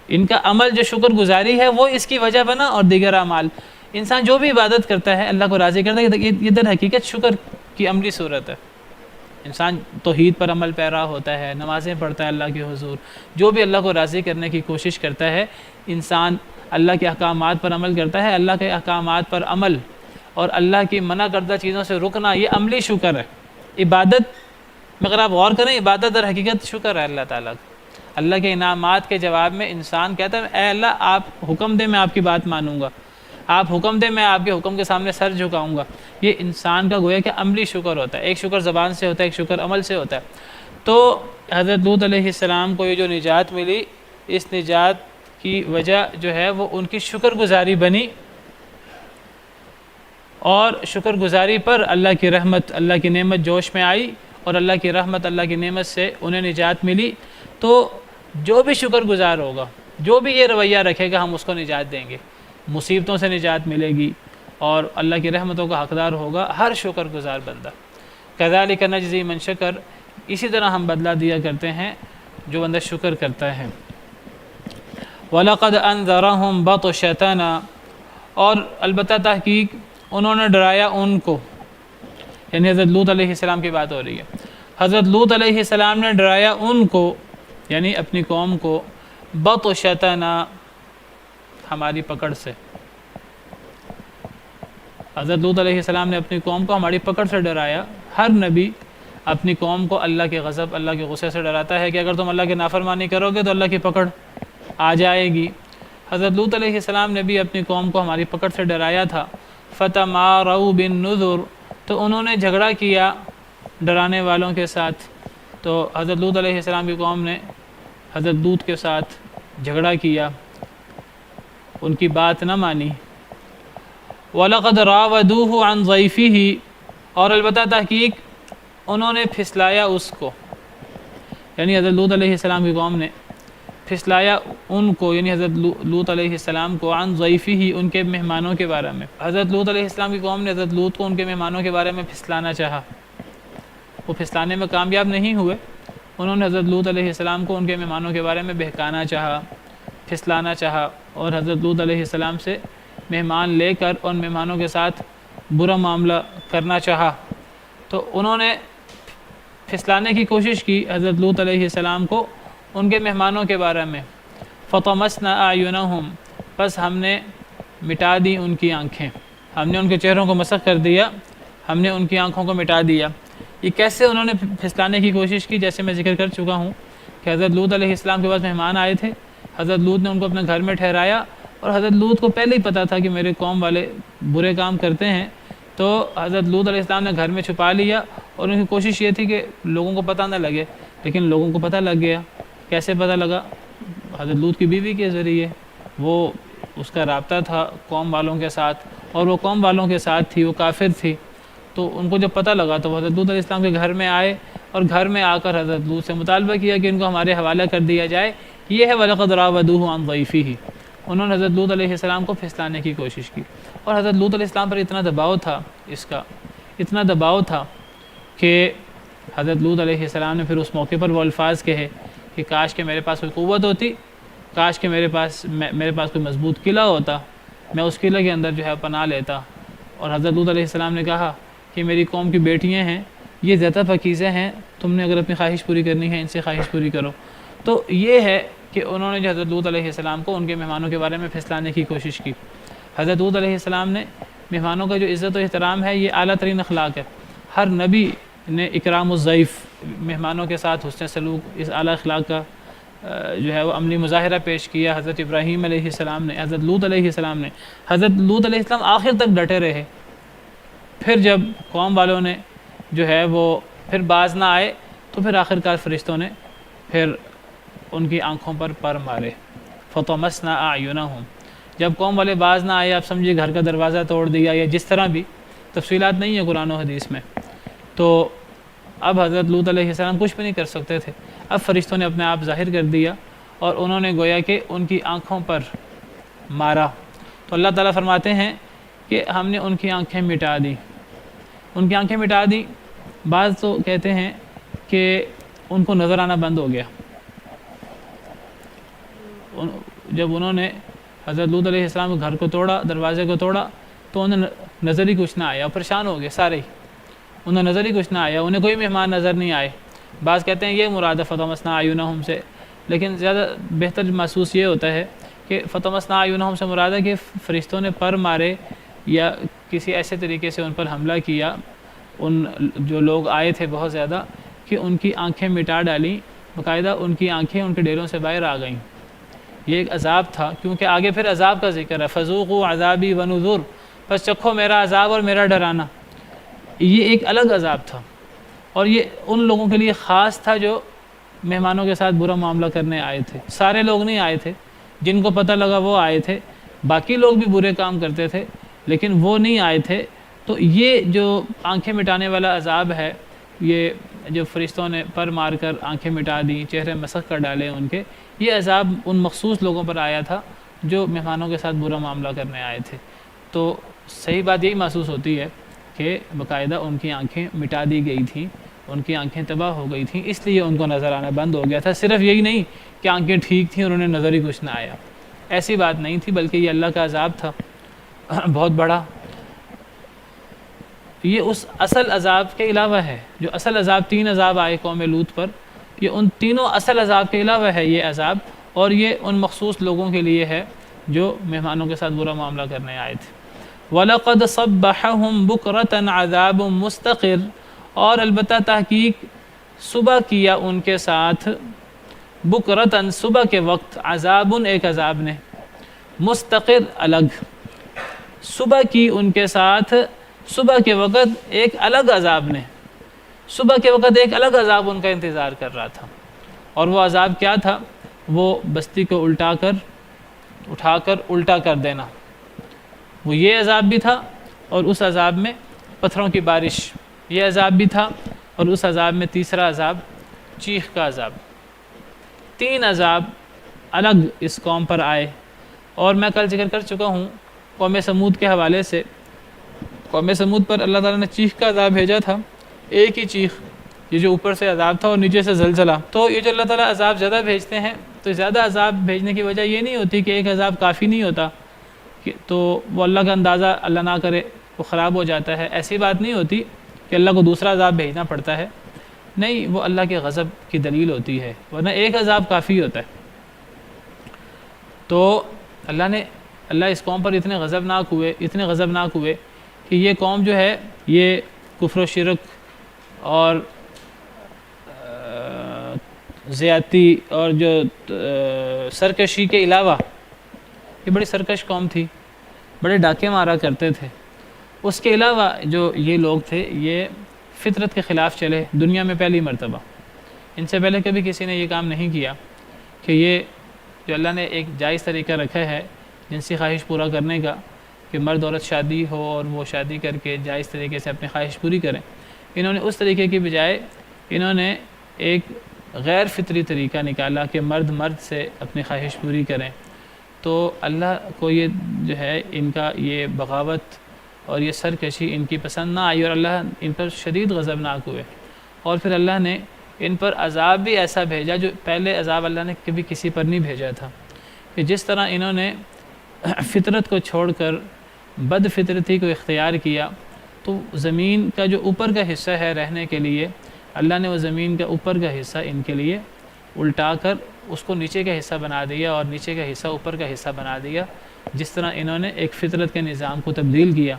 ان کا عمل جو شکر گزاری ہے وہ اس کی وجہ بنا، اور دیگر اعمال. انسان جو بھی عبادت کرتا ہے اللہ کو راضی کرتا ہے، یہ در حقیقت شکر کی عملی صورت ہے. انسان توحید پر عمل پیرا ہوتا ہے، نمازیں پڑھتا ہے اللہ کے حضور، جو بھی اللہ کو راضی کرنے کی کوشش کرتا ہے، انسان اللہ کے احکامات پر عمل کرتا ہے. اللہ کے احکامات پر عمل اور اللہ کی منع کردہ چیزوں سے رکنا، یہ عملی شکر ہے. عبادت میں اگر آپ غور کریں، عبادت در حقیقت شکر ہے اللہ تعالیٰ کا. اللہ کے انعامات کے جواب میں انسان کہتا ہے اے اللہ آپ حکم دیں میں آپ کی بات مانوں گا، آپ حکم دیں میں آپ کے حکم کے سامنے سر جھکاؤں گا. یہ انسان کا گویا کہ عملی شکر ہوتا ہے. ایک شکر زبان سے ہوتا ہے، ایک شکر عمل سے ہوتا ہے. تو حضرت لوط علیہ السلام کو یہ جو نجات ملی، اس نجات کی وجہ جو ہے وہ ان کی شکر گزاری بنی، اور شکر گزاری پر اللہ کی رحمت، اللہ کی نعمت جوش میں آئی، اور اللہ کی رحمت، اللہ کی نعمت سے انہیں نجات ملی. تو جو بھی شکر گزار ہوگا، جو بھی یہ رویہ رکھے گا، ہم اس کو نجات دیں گے، مصیبتوں سے نجات ملے گی، اور اللہ کی رحمتوں کا حقدار ہوگا ہر شکر گزار بندہ. کذالک نجزی من شکر، اسی طرح ہم بدلہ دیا کرتے ہیں جو بندہ شکر کرتا ہے. وَلَقَدْ أَنذَرَهُمْ بَطْشَتَنَا، اور البتہ تحقیق انہوں نے ڈرایا ان کو، یعنی حضرت لوط علیہ السلام کی بات ہو رہی ہے. حضرت لوط علیہ السلام نے ڈرایا ان کو، یعنی اپنی قوم کو، بطشتنا، ہماری پکڑ سے. حضرت لوط علیہ السلام نے اپنی قوم کو ہماری پکڑ سے ڈرایا. ہر نبی اپنی قوم کو اللہ کے غضب، اللہ کے غصے سے ڈراتا ہے کہ اگر تم اللہ کی نافرمانی کرو گے تو اللہ کی پکڑ آ جائے گی. حضرت لوط علیہ السلام نے بھی اپنی قوم کو ہماری پکڑ سے ڈرایا تھا. فَتَمَارَوْا بِالنُّذُرِ، تو انہوں نے جھگڑا کیا ڈرانے والوں کے ساتھ. تو حضرت لوط علیہ السلام کی قوم نے حضرت لوط کے ساتھ جھگڑا کیا، ان کی بات نہ مانی. وَلَقَدْ رَاوَدُوهُ عَنْ ضَيْفِهِ، اور البتہ تحقیق انہوں نے پھسلایا اس کو، یعنی حضرت لوط علیہ السلام کی قوم نے پھسلایا ان کو، یعنی حضرت لوط علیہ السلام کو، عن ضیفہ، ان کے مہمانوں کے بارے میں. حضرت لوط علیہ السلام کی قوم نے حضرت لوط کو ان کے مہمانوں کے بارے میں پھسلانا چاہا. وہ پھسلانے میں کامیاب نہیں ہوئے. انہوں نے حضرت لوط علیہ السلام کو ان کے مہمانوں کے بارے میں بہکانا چاہا، پھسلانا چاہا، اور حضرت لوط علیہ السلام سے مہمان لے کر ان مہمانوں کے ساتھ برا معاملہ کرنا چاہا. تو انہوں نے پھسلانے کی کوشش کی حضرت لوط علیہ السلام کو ان کے مہمانوں کے بارے میں. فطمسنا اعینہم، بس ہم نے مٹا دی ان کی آنکھیں، ہم نے ان کے چہروں کو مسخ کر دیا، ہم نے ان کی آنکھوں کو مٹا دیا. یہ کیسے انہوں نے پھسلانے کی کوشش کی؟ جیسے میں ذکر کر چکا ہوں کہ حضرت لوط علیہ السلام کے پاس مہمان آئے تھے. حضرت لوط نے ان کو اپنے گھر میں ٹھہرایا، اور حضرت لوط کو پہلے ہی پتہ تھا کہ میرے قوم والے برے کام کرتے ہیں. تو حضرت لوط علیہ السلام نے گھر میں چھپا لیا، اور ان کی کوشش یہ تھی کہ لوگوں کو پتہ نہ لگے. لیکن لوگوں کو پتہ لگ گیا. کیسے پتہ لگا؟ حضرت لوط کی بیوی کے ذریعے. وہ اس کا رابطہ تھا قوم والوں کے ساتھ، اور وہ قوم والوں کے ساتھ تھی، وہ کافر تھی. تو ان کو جب پتہ لگا تو وہ حضرت لوط علیہ السلام کے گھر میں آئے، اور گھر میں آ کر حضرت لوط سے مطالبہ کیا کہ ان کو ہمارے حوالہ کر دیا جائے. یہ ہے وَلَقَدْ رَاوَدُوهُ عَنْ ضَيْفِهِ. انہوں نے حضرت لوط علیہ السلام کو پھسلانے کی کوشش کی. اور حضرت لوط علیہ السلام پر اتنا دباؤ تھا، اس کا اتنا دباؤ تھا کہ حضرت لوط علیہ السلام نے پھر اس موقع پر وہ الفاظ کہے کہ کاش کہ میرے پاس کوئی قوت ہوتی، کاش کہ میرے پاس کوئی مضبوط قلعہ ہوتا، میں اس قلعے کے اندر جو ہے پناہ لیتا. اور حضرت لوط علیہ السلام نے کہا کہ میری قوم کی بیٹیاں ہیں، یہ زیادہ پاکیزہ ہیں، تم نے اگر اپنی خواہش پوری کرنی ہے ان سے خواہش پوری کرو. تو یہ ہے کہ انہوں نے جو حضرت لوط علیہ السلام کو ان کے مہمانوں کے بارے میں پھسلانے کی کوشش کی. حضرت لوط علیہ السلام نے مہمانوں کا جو عزت و احترام ہے، یہ اعلیٰ ترین اخلاق ہے. ہر نبی نے اکرام الضیف، مہمانوں کے ساتھ حسن سلوک، اس اعلیٰ اخلاق کا جو ہے وہ عملی مظاہرہ پیش کیا. حضرت ابراہیم علیہ السلام نے، حضرت لوط علیہ السلام نے. حضرت لوط علیہ السلام آخر تک ڈٹے رہے. پھر جب قوم والوں نے جو ہے وہ پھر باز نہ آئے تو پھر آخرکار فرشتوں نے پھر ان کی آنکھوں پر مارے. فطمسنا اعینہم، جب قوم والے باز نہ آئے، آپ سمجھیے گھر کا دروازہ توڑ دیا یا جس طرح بھی، تفصیلات نہیں ہیں قرآن و حدیث میں، تو اب حضرت لوط علیہ السلام کچھ بھی نہیں کر سکتے تھے۔ اب فرشتوں نے اپنے آپ ظاہر کر دیا اور انہوں نے گویا کہ ان کی آنکھوں پر مارا، تو اللہ تعالیٰ فرماتے ہیں کہ ہم نے ان کی آنکھیں مٹا دی، ان کی آنکھیں مٹا دی۔ بعض تو کہتے ہیں کہ ان کو نظر آنا بند ہو گیا۔ جب انہوں نے حضرت لوط علیہ السلام کے گھر کو توڑا، دروازے کو توڑا، تو انہیں نظر ہی کچھ نہ آیا، پریشان ہو گئے سارے ہی، انہیں نظر ہی کچھ نہ آیا، انہیں کوئی مہمان نظر نہیں آئے۔ بعض کہتے ہیں یہ مراد فطمسنا اعینہم سے، لیکن زیادہ بہتر محسوس یہ ہوتا ہے کہ فطمسنا اعینہم سے مراد ہے کہ فرشتوں نے پر مارے یا کسی ایسے طریقے سے ان پر حملہ کیا، ان جو لوگ آئے تھے بہت زیادہ، کہ ان کی آنکھیں مٹا ڈالیں، باقاعدہ ان کی آنکھیں ان کے ڈیروں سے باہر آ گئیں۔ یہ ایک عذاب تھا، کیونکہ آگے پھر عذاب کا ذکر ہے، فذوقوا عذابی ونذر، پس چکھو میرا عذاب اور میرا ڈرانا۔ یہ ایک الگ عذاب تھا، اور یہ ان لوگوں کے لیے خاص تھا جو مہمانوں کے ساتھ برا معاملہ کرنے آئے تھے۔ سارے لوگ نہیں آئے تھے، جن کو پتہ لگا وہ آئے تھے، باقی لوگ بھی برے کام کرتے تھے لیکن وہ نہیں آئے تھے۔ تو یہ جو آنکھیں مٹانے والا عذاب ہے، یہ جو فرشتوں نے پر مار کر آنکھیں مٹا دیں، چہرے مسخ کر ڈالے ان کے، یہ عذاب ان مخصوص لوگوں پر آیا تھا جو مہمانوں کے ساتھ برا معاملہ کرنے آئے تھے۔ تو صحیح بات یہی محسوس ہوتی ہے کہ باقاعدہ ان کی آنکھیں مٹا دی گئی تھیں، ان کی آنکھیں تباہ ہو گئی تھیں، اس لیے ان کو نظر آنا بند ہو گیا تھا۔ صرف یہی نہیں کہ آنکھیں ٹھیک تھیں اور انہیں نظر ہی کچھ نہ آیا، ایسی بات نہیں تھی، بلکہ یہ اللہ کا عذاب تھا بہت بڑا۔ یہ اس اصل عذاب کے علاوہ ہے، جو اصل عذاب 3 عذاب آئے قوم لوط پر، یہ ان تینوں اصل عذاب کے علاوہ ہے یہ عذاب، اور یہ ان مخصوص لوگوں کے لیے ہے جو مہمانوں کے ساتھ برا معاملہ کرنے آئے تھے۔ وَلَقَدْ صَبَّحَهُمْ بُكْرَةً عَذَابٌ مُسْتَقِرٌ، اور البتہ تحقیق صبح کیا ان کے ساتھ، بکرتاً صبح کے وقت، عذابٌ ایک عذاب نے، مستقر الگ، صبح کی ان کے ساتھ صبح کے وقت ایک الگ عذاب نے، صبح کے وقت ایک الگ عذاب ان کا انتظار کر رہا تھا۔ اور وہ عذاب کیا تھا؟ وہ بستی کو اٹھا کر الٹا کر دینا، وہ یہ عذاب بھی تھا، اور اس عذاب میں پتھروں کی بارش، یہ عذاب بھی تھا، اور اس عذاب میں تیسرا عذاب چیخ کا عذاب۔ 3 عذاب الگ اس قوم پر آئے، اور میں کل ذکر کر چکا ہوں قوم سمود کے حوالے سے۔ قوم سمود پر اللہ تعالیٰ نے چیخ کا عذاب بھیجا تھا، ایک ہی چیخ، یہ جو اوپر سے عذاب تھا اور نیچے سے زلزلہ۔ تو یہ جو اللہ تعالیٰ عذاب زیادہ بھیجتے ہیں، تو زیادہ عذاب بھیجنے کی وجہ یہ نہیں ہوتی کہ ایک عذاب کافی نہیں ہوتا، تو وہ اللہ کا اندازہ اللہ نہ کرے وہ خراب ہو جاتا ہے، ایسی بات نہیں ہوتی کہ اللہ کو دوسرا عذاب بھیجنا پڑتا ہے، نہیں، وہ اللہ کے غضب کی دلیل ہوتی ہے، ورنہ ایک عذاب کافی ہوتا ہے۔ تو اللہ اس قوم پر اتنے غضبناک ہوئے کہ یہ قوم جو ہے یہ کفر و شرک اور زیادتی اور جو سرکشی کے علاوہ، یہ بڑی سرکش قوم تھی، بڑے ڈاکے مارا کرتے تھے۔ اس کے علاوہ جو یہ لوگ تھے یہ فطرت کے خلاف چلے، دنیا میں پہلی مرتبہ، ان سے پہلے کبھی کسی نے یہ کام نہیں کیا کہ یہ جو اللہ نے ایک جائز طریقہ رکھا ہے جنسی خواہش پورا کرنے کا، کہ مرد عورت شادی ہو اور وہ شادی کر کے جائز طریقے سے اپنی خواہش پوری کریں، انہوں نے اس طریقے کی بجائے انہوں نے ایک غیر فطری طریقہ نکالا کہ مرد سے اپنی خواہش پوری کریں۔ تو اللہ کو یہ جو ہے ان کا یہ بغاوت اور یہ سرکشی ان کی پسند نہ آئی، اور اللہ ان پر شدید غضبناک ہوئے، اور پھر اللہ نے ان پر عذاب بھی ایسا بھیجا جو پہلے عذاب اللہ نے کبھی کسی پر نہیں بھیجا تھا، کہ جس طرح انہوں نے فطرت کو چھوڑ کر بد فطرتی کو اختیار کیا، تو زمین کا جو اوپر کا حصہ ہے رہنے کے لیے، اللہ نے وہ زمین کا اوپر کا حصہ ان کے لیے الٹا کر اس کو نیچے کا حصہ بنا دیا، اور نیچے کا حصہ اوپر کا حصہ بنا دیا۔ جس طرح انہوں نے ایک فطرت کے نظام کو تبدیل کیا،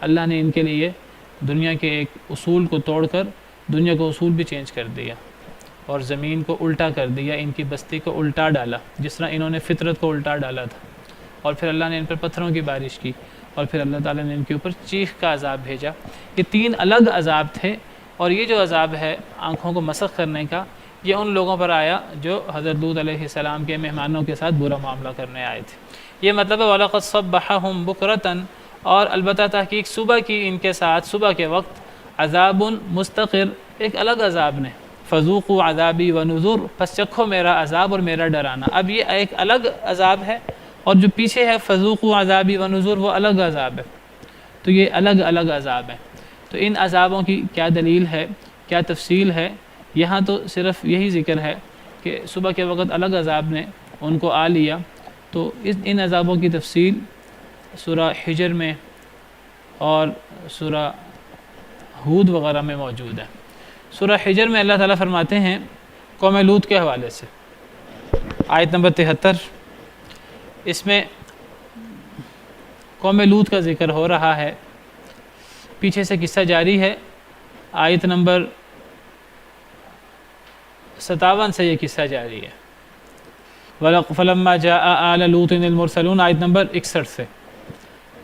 اللہ نے ان کے لیے دنیا کے ایک اصول کو توڑ کر دنیا کو اصول بھی چینج کر دیا، اور زمین کو الٹا کر دیا، ان کی بستی کو الٹا ڈالا، جس طرح انہوں نے فطرت کو الٹا ڈالا تھا۔ اور پھر اللہ نے ان پر پتھروں کی بارش کی، اور پھر اللہ تعالیٰ نے ان کے اوپر چیخ کا عذاب بھیجا۔ یہ 3 الگ عذاب تھے، اور یہ جو عذاب ہے آنکھوں کو مسخ کرنے کا، یہ ان لوگوں پر آیا جو حضرت لوط علیہ السلام کے مہمانوں کے ساتھ برا معاملہ کرنے آئے تھے۔ یہ مطلب ہے وَلَقَدْ صَبَّحَهُمْ بُكْرَةً، اور البتہ تحقیق صبح کی ان کے ساتھ صبح کے وقت عذاب مستقر، ایک الگ عذاب نے، فَذُوقُوا عَذَابِي وَنُذُرْ، پس چکھو میرا عذاب اور میرا ڈرانا۔ اب یہ ایک الگ عذاب ہے، اور جو پیچھے ہے فَذُوقُوا عَذَابِي وَنُذُرْ وہ الگ عذاب ہے، تو یہ الگ الگ عذاب ہیں۔ تو ان عذابوں کی کیا دلیل ہے، کیا تفصیل ہے؟ یہاں تو صرف یہی ذکر ہے کہ صبح کے وقت الگ عذاب نے ان کو آ لیا، تو ان عذابوں کی تفصیل سورہ حجر میں اور سورہ ہود وغیرہ میں موجود ہے۔ سورہ حجر میں اللہ تعالیٰ فرماتے ہیں قوم لوط کے حوالے سے، آیت نمبر 73، اس میں قوم لوط کا ذکر ہو رہا ہے، پیچھے سے قصہ جاری ہے، آیت نمبر 57 سے یہ قصہ جاری ہے۔ فَلَمَّا جَاءَ آلَ لُوطٍ الْمُرْسَلُونَ، آیت نمبر 61 سے،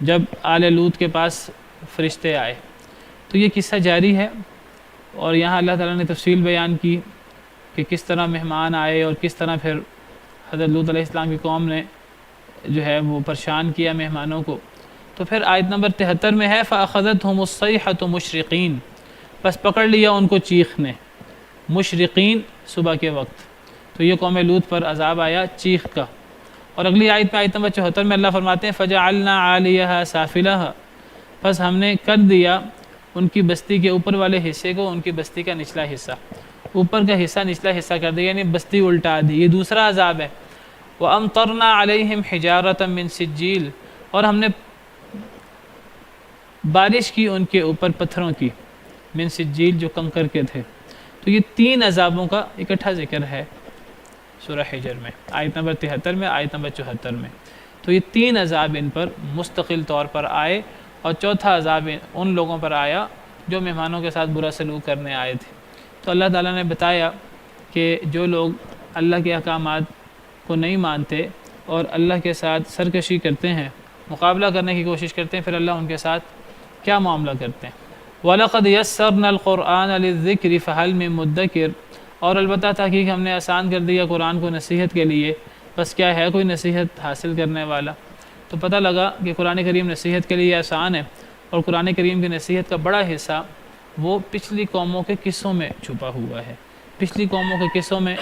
جب آل لوط کے پاس فرشتے آئے، تو یہ قصہ جاری ہے، اور یہاں اللہ تعالیٰ نے تفصیل بیان کی کہ کس طرح مہمان آئے اور کس طرح پھر حضرت لوط علیہ السلام کی قوم نے جو ہے وہ پریشان کیا مہمانوں کو۔ تو پھر آیت نمبر 73 میں ہے فَأَخَذَتْهُمُ الصَّيْحَةُ مُشْرِقِينَ، بس پکڑ لیا ان کو چیخ نے، مشرقین صبح کے وقت، تو یہ قوم لوط پر عذاب آیا چیخ کا۔ اور اگلی آیت میں آیت نمبر 74 میں اللہ فرماتے ہیں فَجَعَلْنَا عَالِيَهَا سَافِلَهَا، پس ہم نے کر دیا ان کی بستی کے اوپر والے حصے کو ان کی بستی کا نچلا حصہ، اوپر کا حصہ نچلا حصہ کر دیا، یعنی بستی الٹا دی، یہ دوسرا عذاب ہے۔ وَأَمْطَرْنَا عَلَيْهِمْ حِجَارَةً مِّن سِجِّيلٍ، اور ہم نے بارش کی ان کے اوپر پتھروں کی، من سجیل جو کنکر کے تھے۔ تو یہ تین عذابوں کا اکٹھا ذکر ہے سورہ حجر میں، آیت نمبر 73 میں، آیت نمبر 74 میں۔ تو یہ تین عذاب ان پر مستقل طور پر آئے، اور چوتھا عذاب ان لوگوں پر آیا جو مہمانوں کے ساتھ برا سلوک کرنے آئے تھے۔ تو اللہ تعالیٰ نے بتایا کہ جو لوگ اللہ کے احکامات کو نہیں مانتے اور اللہ کے ساتھ سرکشی کرتے ہیں، مقابلہ کرنے کی کوشش کرتے ہیں، پھر اللہ ان کے ساتھ کیا معاملہ کرتے ہیں۔ وَلَقَدْ يَسَّرْنَا الْقُرْآنَ لِلذِّكْرِ فَهَلْ مِن مُدَّكِرٍ، اور البتہ تحقیق ہم نے آسان کر دیا قرآن کو نصیحت کے لیے، بس کیا ہے کوئی نصیحت حاصل کرنے والا؟ تو پتہ لگا کہ قرآن کریم نصیحت کے لیے آسان ہے، اور قرآن کریم کی نصیحت کا بڑا حصہ وہ پچھلی قوموں کے قصوں میں چھپا ہوا ہے۔ پچھلی قوموں کے قصوں میں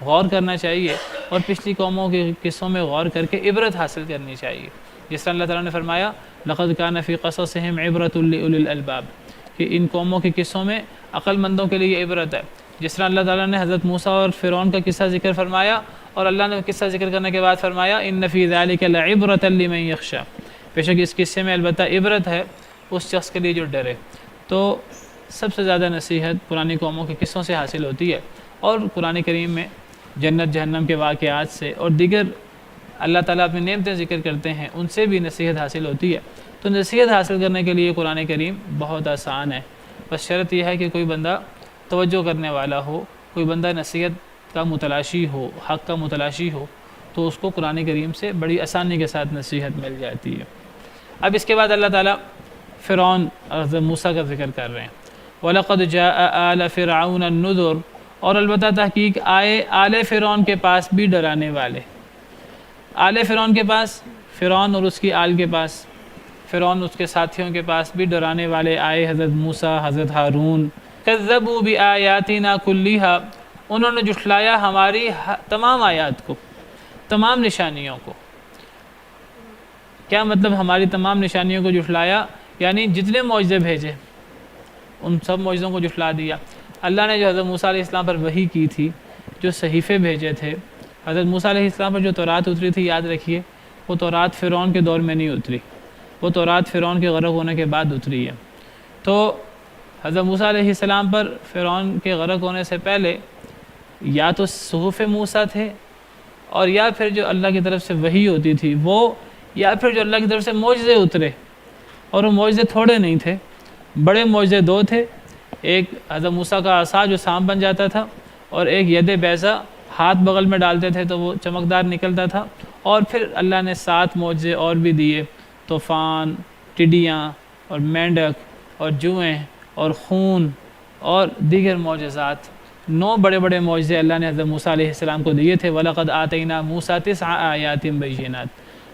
غور کرنا چاہیے، اور پچھلی قوموں کے قصوں میں غور کر کے عبرت حاصل کرنی چاہیے۔ جس طرح اللہ تعالیٰ نے فرمایا لَقَدْ كَانَ فِي قَصَصِهِمْ عِبْرَةٌ لِأُولِي الْأَلْبَابِ، کہ ان قوموں کے قصوں میں عقل مندوں کے لیے عبرت ہے۔ جس طرح اللہ تعالیٰ نے حضرت موسیٰ اور فرعون کا قصہ ذکر فرمایا، اور اللہ نے قصہ ذکر کرنے کے بعد فرمایا إِنَّ فِي ذَلِكَ لَعِبْرَةً لِمَن يَخْشَىٰ، بے شک اس قصے میں البتہ عبرت ہے اس شخص کے لیے جو ڈرے۔ تو سب سے زیادہ نصیحت پرانی قوموں کے قصوں سے حاصل ہوتی ہے، اور قرآن کریم میں جنت جہنم کے واقعات سے اور دیگر اللہ تعالیٰ اپنی نعمتیں ذکر کرتے ہیں، ان سے بھی نصیحت حاصل ہوتی ہے۔ تو نصیحت حاصل کرنے کے لیے قرآن کریم بہت آسان ہے، بس شرط یہ ہے کہ کوئی بندہ توجہ کرنے والا ہو، کوئی بندہ نصیحت کا متلاشی ہو، حق کا متلاشی ہو، تو اس کو قرآن کریم سے بڑی آسانی کے ساتھ نصیحت مل جاتی ہے۔ اب اس کے بعد اللہ تعالیٰ فرعون اور حضرت موسیٰ کا ذکر کر رہے ہیں۔ وَلَقَدْ جَاءَ آلَ فِرْعَوْنَ النُّذُرُ، اور البتہ تحقیق آئے آل فرعون کے پاس بھی ڈرانے والے۔ آل فرعون کے پاس، فرعون اور اس کی آل کے پاس، فرعون اس کے ساتھیوں کے پاس بھی ڈرانے والے آئے، حضرت موسیٰ، حضرت ہارون۔ کذبوا بآیاتنا کلیہا، انہوں نے جھٹلایا ہماری تمام آیات کو، تمام نشانیوں کو۔ کیا مطلب ہماری تمام نشانیوں کو جھٹلایا؟ یعنی جتنے معجزے بھیجے ان سب معجزوں کو جھٹلا دیا۔ اللہ نے جو حضرت موسیٰ علیہ السلام پر وحی کی تھی، جو صحیفے بھیجے تھے، حضرت موسیٰ علیہ السلام پر جو تورات اتری تھی، یاد رکھیے وہ تورات فرعون کے دور میں نہیں اتری، وہ تورات فرعون کے غرق ہونے کے بعد اتری ہے۔ تو حضرت موسیٰ علیہ السلام پر فرعون کے غرق ہونے سے پہلے یا تو صحف موسیٰ تھے، اور یا پھر جو اللہ کی طرف سے وحی ہوتی تھی وہ، یا پھر جو اللہ کی طرف سے معجزے اترے، اور وہ معجزے تھوڑے نہیں تھے، بڑے معجزے دو تھے۔ ایک حضرت موسیٰ کا عصا جو سانپ بن جاتا تھا، اور ایک ید بیضا، ہاتھ بغل میں ڈالتے تھے تو وہ چمکدار نکلتا تھا۔ اور پھر اللہ نے 7 معجزے اور بھی دیے، طوفان، ٹڈیاں اور مینڈک اور جوئیں اور خون اور دیگر معجزات۔ 9 بڑے بڑے معجزے اللہ نے حضرت موسیٰ علیہ السلام کو دیے تھے۔ وَلَقَدْ آتَيْنَا مُوسَىٰ 9 آیَاتٍ بَيِّنَاتٍ،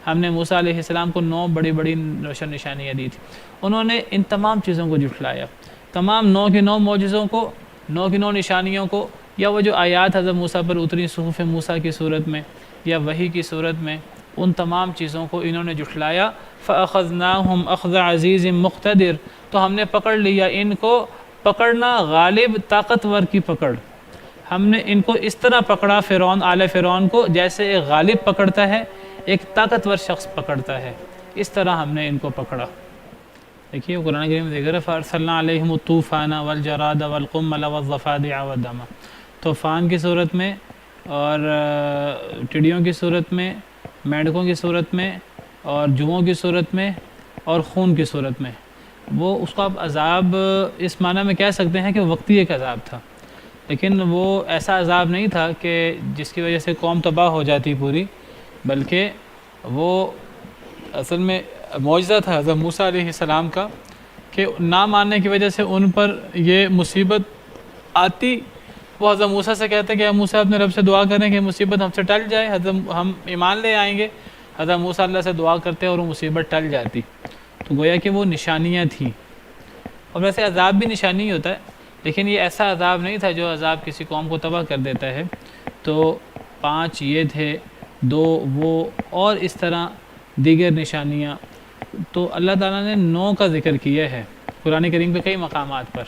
ہم نے موسیٰ علیہ السلام کو 9 بڑی بڑی روشن نشانیاں دی تھی۔ انہوں نے ان تمام چیزوں کو جھٹلایا، تمام 9 کے 9 معجزوں کو، 9 کی 9 نشانیوں کو، یا وہ جو آیات حضرت موسیٰ پر اتری صحف موسیٰ کی صورت میں یا وحی کی صورت میں، ان تمام چیزوں کو انہوں نے جھٹلایا۔ فَأَخَذْنَاهُمْ أَخْذَ عَزِيزٍ مُقْتَدِرٍ، تو ہم نے پکڑ لیا ان کو پکڑنا غالب طاقتور کی پکڑ۔ ہم نے ان کو اس طرح پکڑا، فرعون آل فرعون کو، جیسے ایک غالب پکڑتا ہے، ایک طاقتور شخص پکڑتا ہے، اس طرح ہم نے ان کو پکڑا۔ دیکھیے قرآن کریم میں ذکر ہے فَأَرْسَلْنَا عَلَيْهِمُ الطُّوفَانَ وَالْجَرَادَ وَالْقُمَّلَ وَالضَّفَادِعَ وَالدَّمَ، طوفان کی صورت میں اور ٹڈیوں کی صورت میں، مینڈکوں کی صورت میں اور جوؤں کی صورت میں اور خون کی صورت میں۔ وہ اس کو آپ عذاب اس معنی میں کہہ سکتے ہیں کہ وقتی ایک عذاب تھا، لیکن وہ ایسا عذاب نہیں تھا کہ جس کی وجہ سے قوم تباہ ہو جاتی پوری، بلکہ وہ اصل میں معجزہ تھا حضرت موسیٰ علیہ السلام کا کہ نہ ماننے کی وجہ سے ان پر یہ مصیبت آتی۔ وہ حضرت موسیٰ سے کہتے کہ موسیٰ اپنے رب سے دعا کریں کہ مصیبت ہم سے ٹل جائے، ہم ایمان لے آئیں گے۔ حضرت موسیٰ اللہ سے دعا کرتے اور وہ مصیبت ٹل جاتی، تو گویا کہ وہ نشانیاں تھیں۔ اور ویسے عذاب بھی نشانی ہی ہوتا ہے، لیکن یہ ایسا عذاب نہیں تھا جو عذاب کسی قوم کو تباہ کر دیتا ہے۔ تو 5 یہ تھے، 2 وہ، اور اس طرح دیگر نشانیاں۔ تو اللہ تعالیٰ نے 9 کا ذکر کیا ہے قرآن کریم کے کئی مقامات پر۔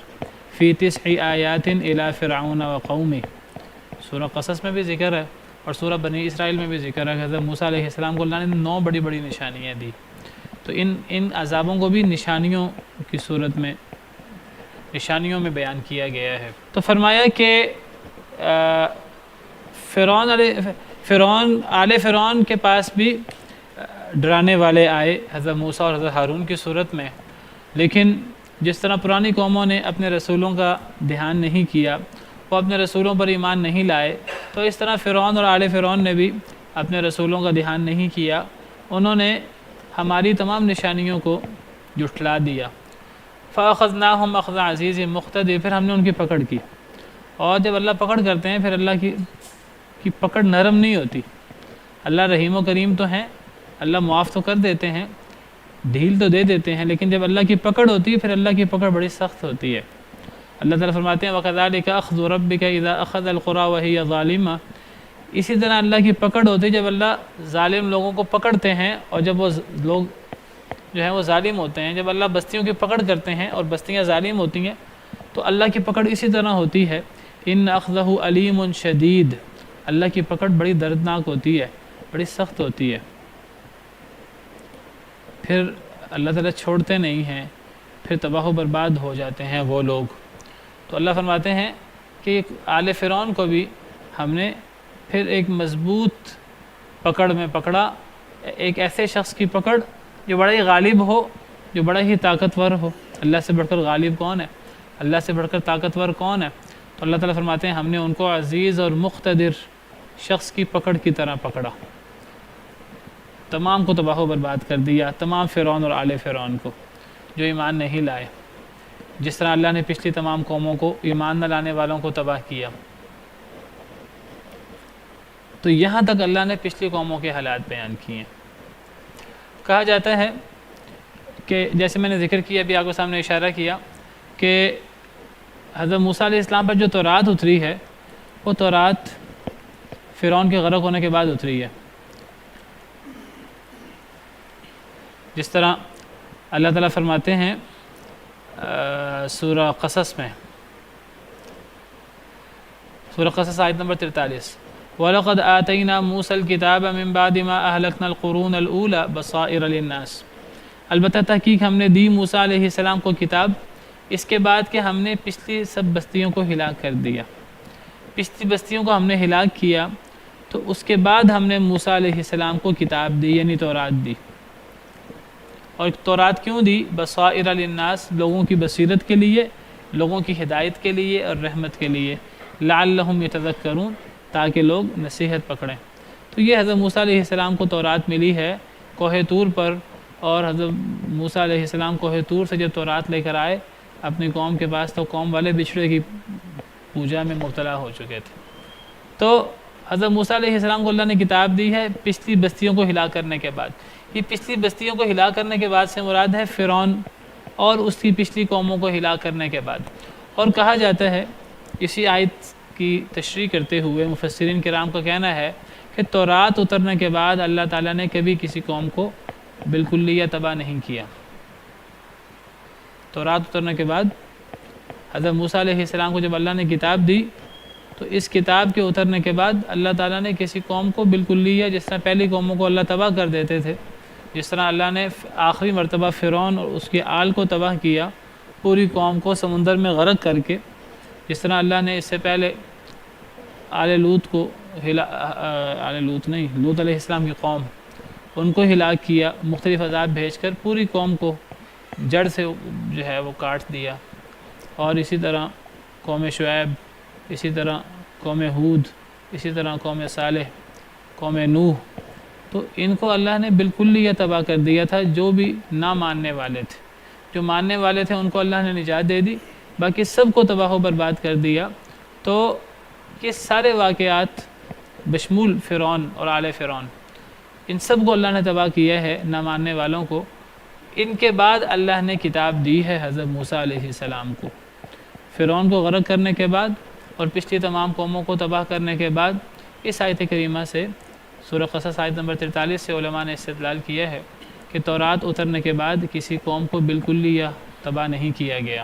فی 9 آیات الی فرعون وقومہ، سورہ قصص میں بھی ذکر ہے اور سورہ بنی اسرائیل میں بھی ذکر ہے کہ حضرت موسیٰ علیہ السلام کو اللہ نے 9 بڑی بڑی نشانیاں دی۔ تو ان عذابوں کو بھی نشانیوں کی صورت میں، نشانیوں میں بیان کیا گیا ہے۔ تو فرمایا کہ فرعون آل فرعون کے پاس بھی ڈرانے والے آئے حضرت موسیٰ اور حضرت ہارون کی صورت میں، لیکن جس طرح پرانی قوموں نے اپنے رسولوں کا دھیان نہیں کیا، وہ اپنے رسولوں پر ایمان نہیں لائے، تو اس طرح فرعون اور آل فرعون نے بھی اپنے رسولوں کا دھیان نہیں کیا، انہوں نے ہماری تمام نشانیوں کو جھٹلا دیا۔ فَأَخَذْنَاهُمْ أَخْذَ عَزِيزٍ مُقْتَدِرٍ، پھر ہم نے ان کی پکڑ کی۔ اور جب اللہ پکڑ کرتے ہیں پھر اللہ کی پکڑ نرم نہیں ہوتی۔ اللہ رحیم و کریم تو ہیں، اللہ معاف تو کر دیتے ہیں، ڈھیل تو دے دیتے ہیں، لیکن جب اللہ کی پکڑ ہوتی ہے پھر اللہ کی پکڑ بڑی سخت ہوتی ہے۔ اللہ تعالیٰ فرماتے ہیں وَكَذَلِكَ أَخْذُ رَبِّكَ إِذَا أَخَذَ الْقُرَىٰ وَهِيَ ظَالِمَةٌ، اسی طرح اللہ کی پکڑ ہوتی ہے جب اللہ ظالم لوگوں کو پکڑتے ہیں، اور جب وہ لوگ جو ہیں وہ ظالم ہوتے ہیں۔ جب اللہ بستیوں کی پکڑ کرتے ہیں اور بستیاں ظالم ہوتی ہیں تو اللہ کی پکڑ اسی طرح ہوتی ہے۔ إِنَّ أَخْذَهُ أَلِيمٌ شَدِيدٌ، اللہ کی پکڑ بڑی دردناک ہوتی ہے، بڑی سخت ہوتی ہے۔ پھر اللہ تعالیٰ چھوڑتے نہیں ہیں، پھر تباہ و برباد ہو جاتے ہیں وہ لوگ۔ تو اللہ فرماتے ہیں کہ آل فرعون کو بھی ہم نے پھر ایک مضبوط پکڑ میں پکڑا، ایک ایسے شخص کی پکڑ جو بڑا ہی غالب ہو، جو بڑا ہی طاقتور ہو۔ اللہ سے بڑھ کر غالب کون ہے؟ اللہ سے بڑھ کر طاقتور کون ہے؟ تو اللہ تعالیٰ فرماتے ہیں ہم نے ان کو عزیز اور مقتدر شخص کی پکڑ کی طرح پکڑا، تمام کو تباہ و برباد کر دیا، تمام فرعون اور آل فرعون کو جو ایمان نہیں لائے، جس طرح اللہ نے پچھلی تمام قوموں کو ایمان نہ لانے والوں کو تباہ کیا۔ تو یہاں تک اللہ نے پچھلی قوموں کے حالات بیان کیے ہیں۔ کہا جاتا ہے کہ جیسے میں نے ذکر کیا، ابھی آپ کے سامنے اشارہ کیا کہ حضرت موسیٰ علیہ السلام پر جو تورات اتری ہے وہ تورات فرعون کے غرق ہونے کے بعد اتری ہے۔ جس طرح اللہ تعالیٰ فرماتے ہیں سورہ قصص میں، سورہ قصص آیت نمبر 43، وَلَقَدْ آتَيْنَا مُوسَى الْكِتَابَ مِن بَعْدِ مَا أَهْلَكْنَا الْقُرُونَ الْأُولَى بَصَائِرَ لِلنَّاسِ، البتہ تحقیق ہم نے دی موسیٰ علیہ السلام کو کتاب اس کے بعد کہ ہم نے پچھلی سب بستیوں کو ہلاک کر دیا۔ پچھلی بستیوں کو ہم نے ہلاک کیا تو اس کے بعد ہم نے موسیٰ علیہ السلام کو کتاب دی، یعنی تورات دی۔ اور تورات کیوں دی؟ بصائر للناس، لوگوں کی بصیرت کے لیے، لوگوں کی ہدایت کے لیے اور رحمت کے لیے، لعلہم یتذکرون، تاکہ لوگ نصیحت پکڑیں۔ تو یہ حضرت موسیٰ علیہ السلام کو تورات ملی ہے کوہ طور پر، اور حضرت موسیٰ علیہ السلام کوہ طور سے جب تورات لے کر آئے اپنی قوم کے پاس تو قوم والے پوجا میں مبتلا ہو چکے تھے۔ تو حضرت موسیٰ علیہ السلام کو اللہ نے کتاب دی ہے پچھلی بستیوں کو ہلاک کرنے کے بعد۔ یہ پچھلی بستیوں کو ہلاک کرنے کے بعد سے مراد ہے فرعون اور اس کی پچھلی قوموں کو ہلاک کرنے کے بعد۔ اور کہا جاتا ہے اسی آیت کی تشریح کرتے ہوئے مفسرین کرام کا کہنا ہے کہ تورات اترنے کے بعد اللہ تعالیٰ نے کبھی کسی قوم کو بالکلیہ تباہ نہیں کیا۔ تورات اترنے کے بعد حضرت موسیٰ علیہ السلام کو جب اللہ نے کتاب دی تو اس کتاب کے اترنے کے بعد اللہ تعالیٰ نے کسی قوم کو بالکلیہ، جس طرح پہلی قوموں کو اللہ تباہ کر دیتے تھے، جس طرح اللہ نے آخری مرتبہ فرعون اور اس کے آل کو تباہ کیا پوری قوم کو سمندر میں غرق کر کے، جس طرح اللہ نے اس سے پہلے لوط علیہ السلام کی قوم ان کو ہلاک کیا مختلف عذاب بھیج کر، پوری قوم کو جڑ سے جو ہے وہ کاٹ دیا۔ اور اسی طرح قوم شعیب، اسی طرح قوم ہود، اسی طرح قوم صالح، قوم نوح، تو ان کو اللہ نے بالکل یہ تباہ کر دیا تھا۔ جو بھی نہ ماننے والے تھے، جو ماننے والے تھے ان کو اللہ نے نجات دے دی، باقی سب کو تباہ و برباد کر دیا۔ تو یہ سارے واقعات بشمول فرعون اور آل فرعون، ان سب کو اللہ نے تباہ کیا ہے نہ ماننے والوں کو۔ ان کے بعد اللہ نے کتاب دی ہے حضرت موسیٰ علیہ السلام کو، فرعون کو غرق کرنے کے بعد اور پچھلی تمام قوموں کو تباہ کرنے کے بعد۔ اس آیت کریمہ سے سورہ قصص آیت نمبر 43 سے علماء نے استدلال کیا ہے کہ تورات اترنے کے بعد کسی قوم کو بالکلیہ تباہ نہیں کیا گیا،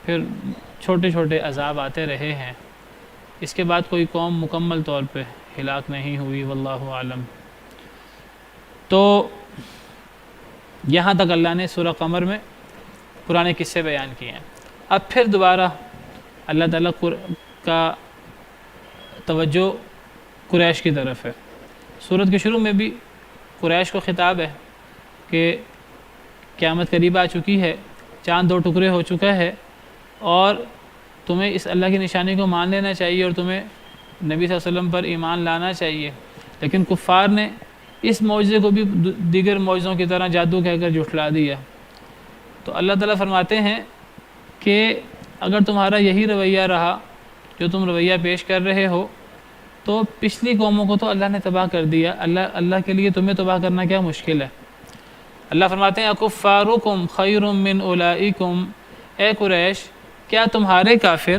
پھر چھوٹے چھوٹے عذاب آتے رہے ہیں، اس کے بعد کوئی قوم مکمل طور پہ ہلاک نہیں ہوئی، واللہ عالم۔ تو یہاں تک اللہ نے سورہ قمر میں پرانے قصے بیان کیے ہیں۔ اب پھر دوبارہ اللہ تعالیٰ کا توجہ قریش کی طرف ہے۔ سورت کے شروع میں بھی قریش کو خطاب ہے کہ قیامت قریب آ چکی ہے، چاند 2 ٹکڑے ہو چکا ہے، اور تمہیں اس اللہ کی نشانی کو مان لینا چاہیے اور تمہیں نبی صلی اللہ علیہ وسلم پر ایمان لانا چاہیے۔ لیکن کفار نے اس معجزے کو بھی دیگر معجزوں کی طرح جادو کہہ کر جھٹلا دیا۔ تو اللہ تعالیٰ فرماتے ہیں کہ اگر تمہارا یہی رویہ رہا جو تم رویہ پیش کر رہے ہو تو پچھلی قوموں کو تو اللہ نے تباہ کر دیا، اللہ کے لیے تمہیں تباہ کرنا کیا مشکل ہے۔ اللہ فرماتے ہیں اکفارکم خیر من اولئکم، اے قریش کیا تمہارے کافر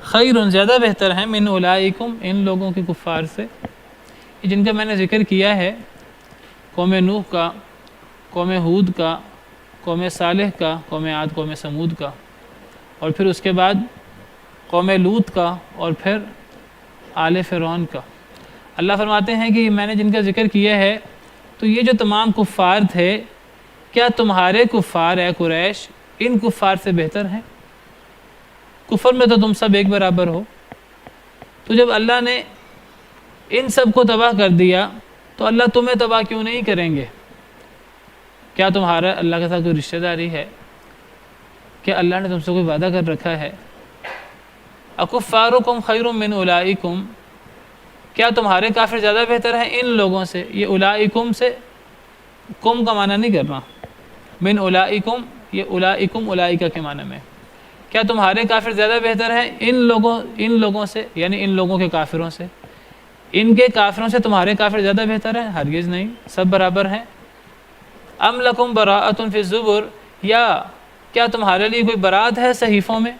خیر زیادہ بہتر ہیں من اولئکم ان لوگوں کے کفار سے، جن کا میں نے ذکر کیا ہے، قوم نوح کا، قوم ہود کا، قوم صالح کا، قوم عاد، قوم سمود کا، اور پھر اس کے بعد قوم لوط کا، اور پھر آل فرعون کا۔ اللہ فرماتے ہیں کہ میں نے جن کا ذکر کیا ہے تو یہ جو تمام کفار تھے، کیا تمہارے کفار اے قریش ان کفار سے بہتر ہیں؟ کفر میں تو تم سب ایک برابر ہو۔ تو جب اللہ نے ان سب کو تباہ کر دیا تو اللہ تمہیں تباہ کیوں نہیں کریں گے؟ کیا تمہارا اللہ کے ساتھ کوئی رشتہ داری ہے؟ کیا اللہ نے تم سے کوئی وعدہ کر رکھا ہے؟ اکفارکم خیر من اولئکم، کیا تمہارے کافر زیادہ بہتر ہیں ان لوگوں سے؟ یہ اولئکم سے کم کا معنی نہیں کرنا، من اولئکم یہ اولئکم اولئکہ کے معنی میں۔ کیا تمہارے کافر زیادہ بہتر ہیں ان لوگوں سے، یعنی ان لوگوں کے کافروں سے؟ ان کے کافروں سے تمہارے کافر زیادہ بہتر ہیں؟ ہرگز نہیں، سب برابر ہیں۔ ام لکم براءۃ فی الزبر، یا کیا تمہارے لیے کوئی برات ہے صحیفوں میں؟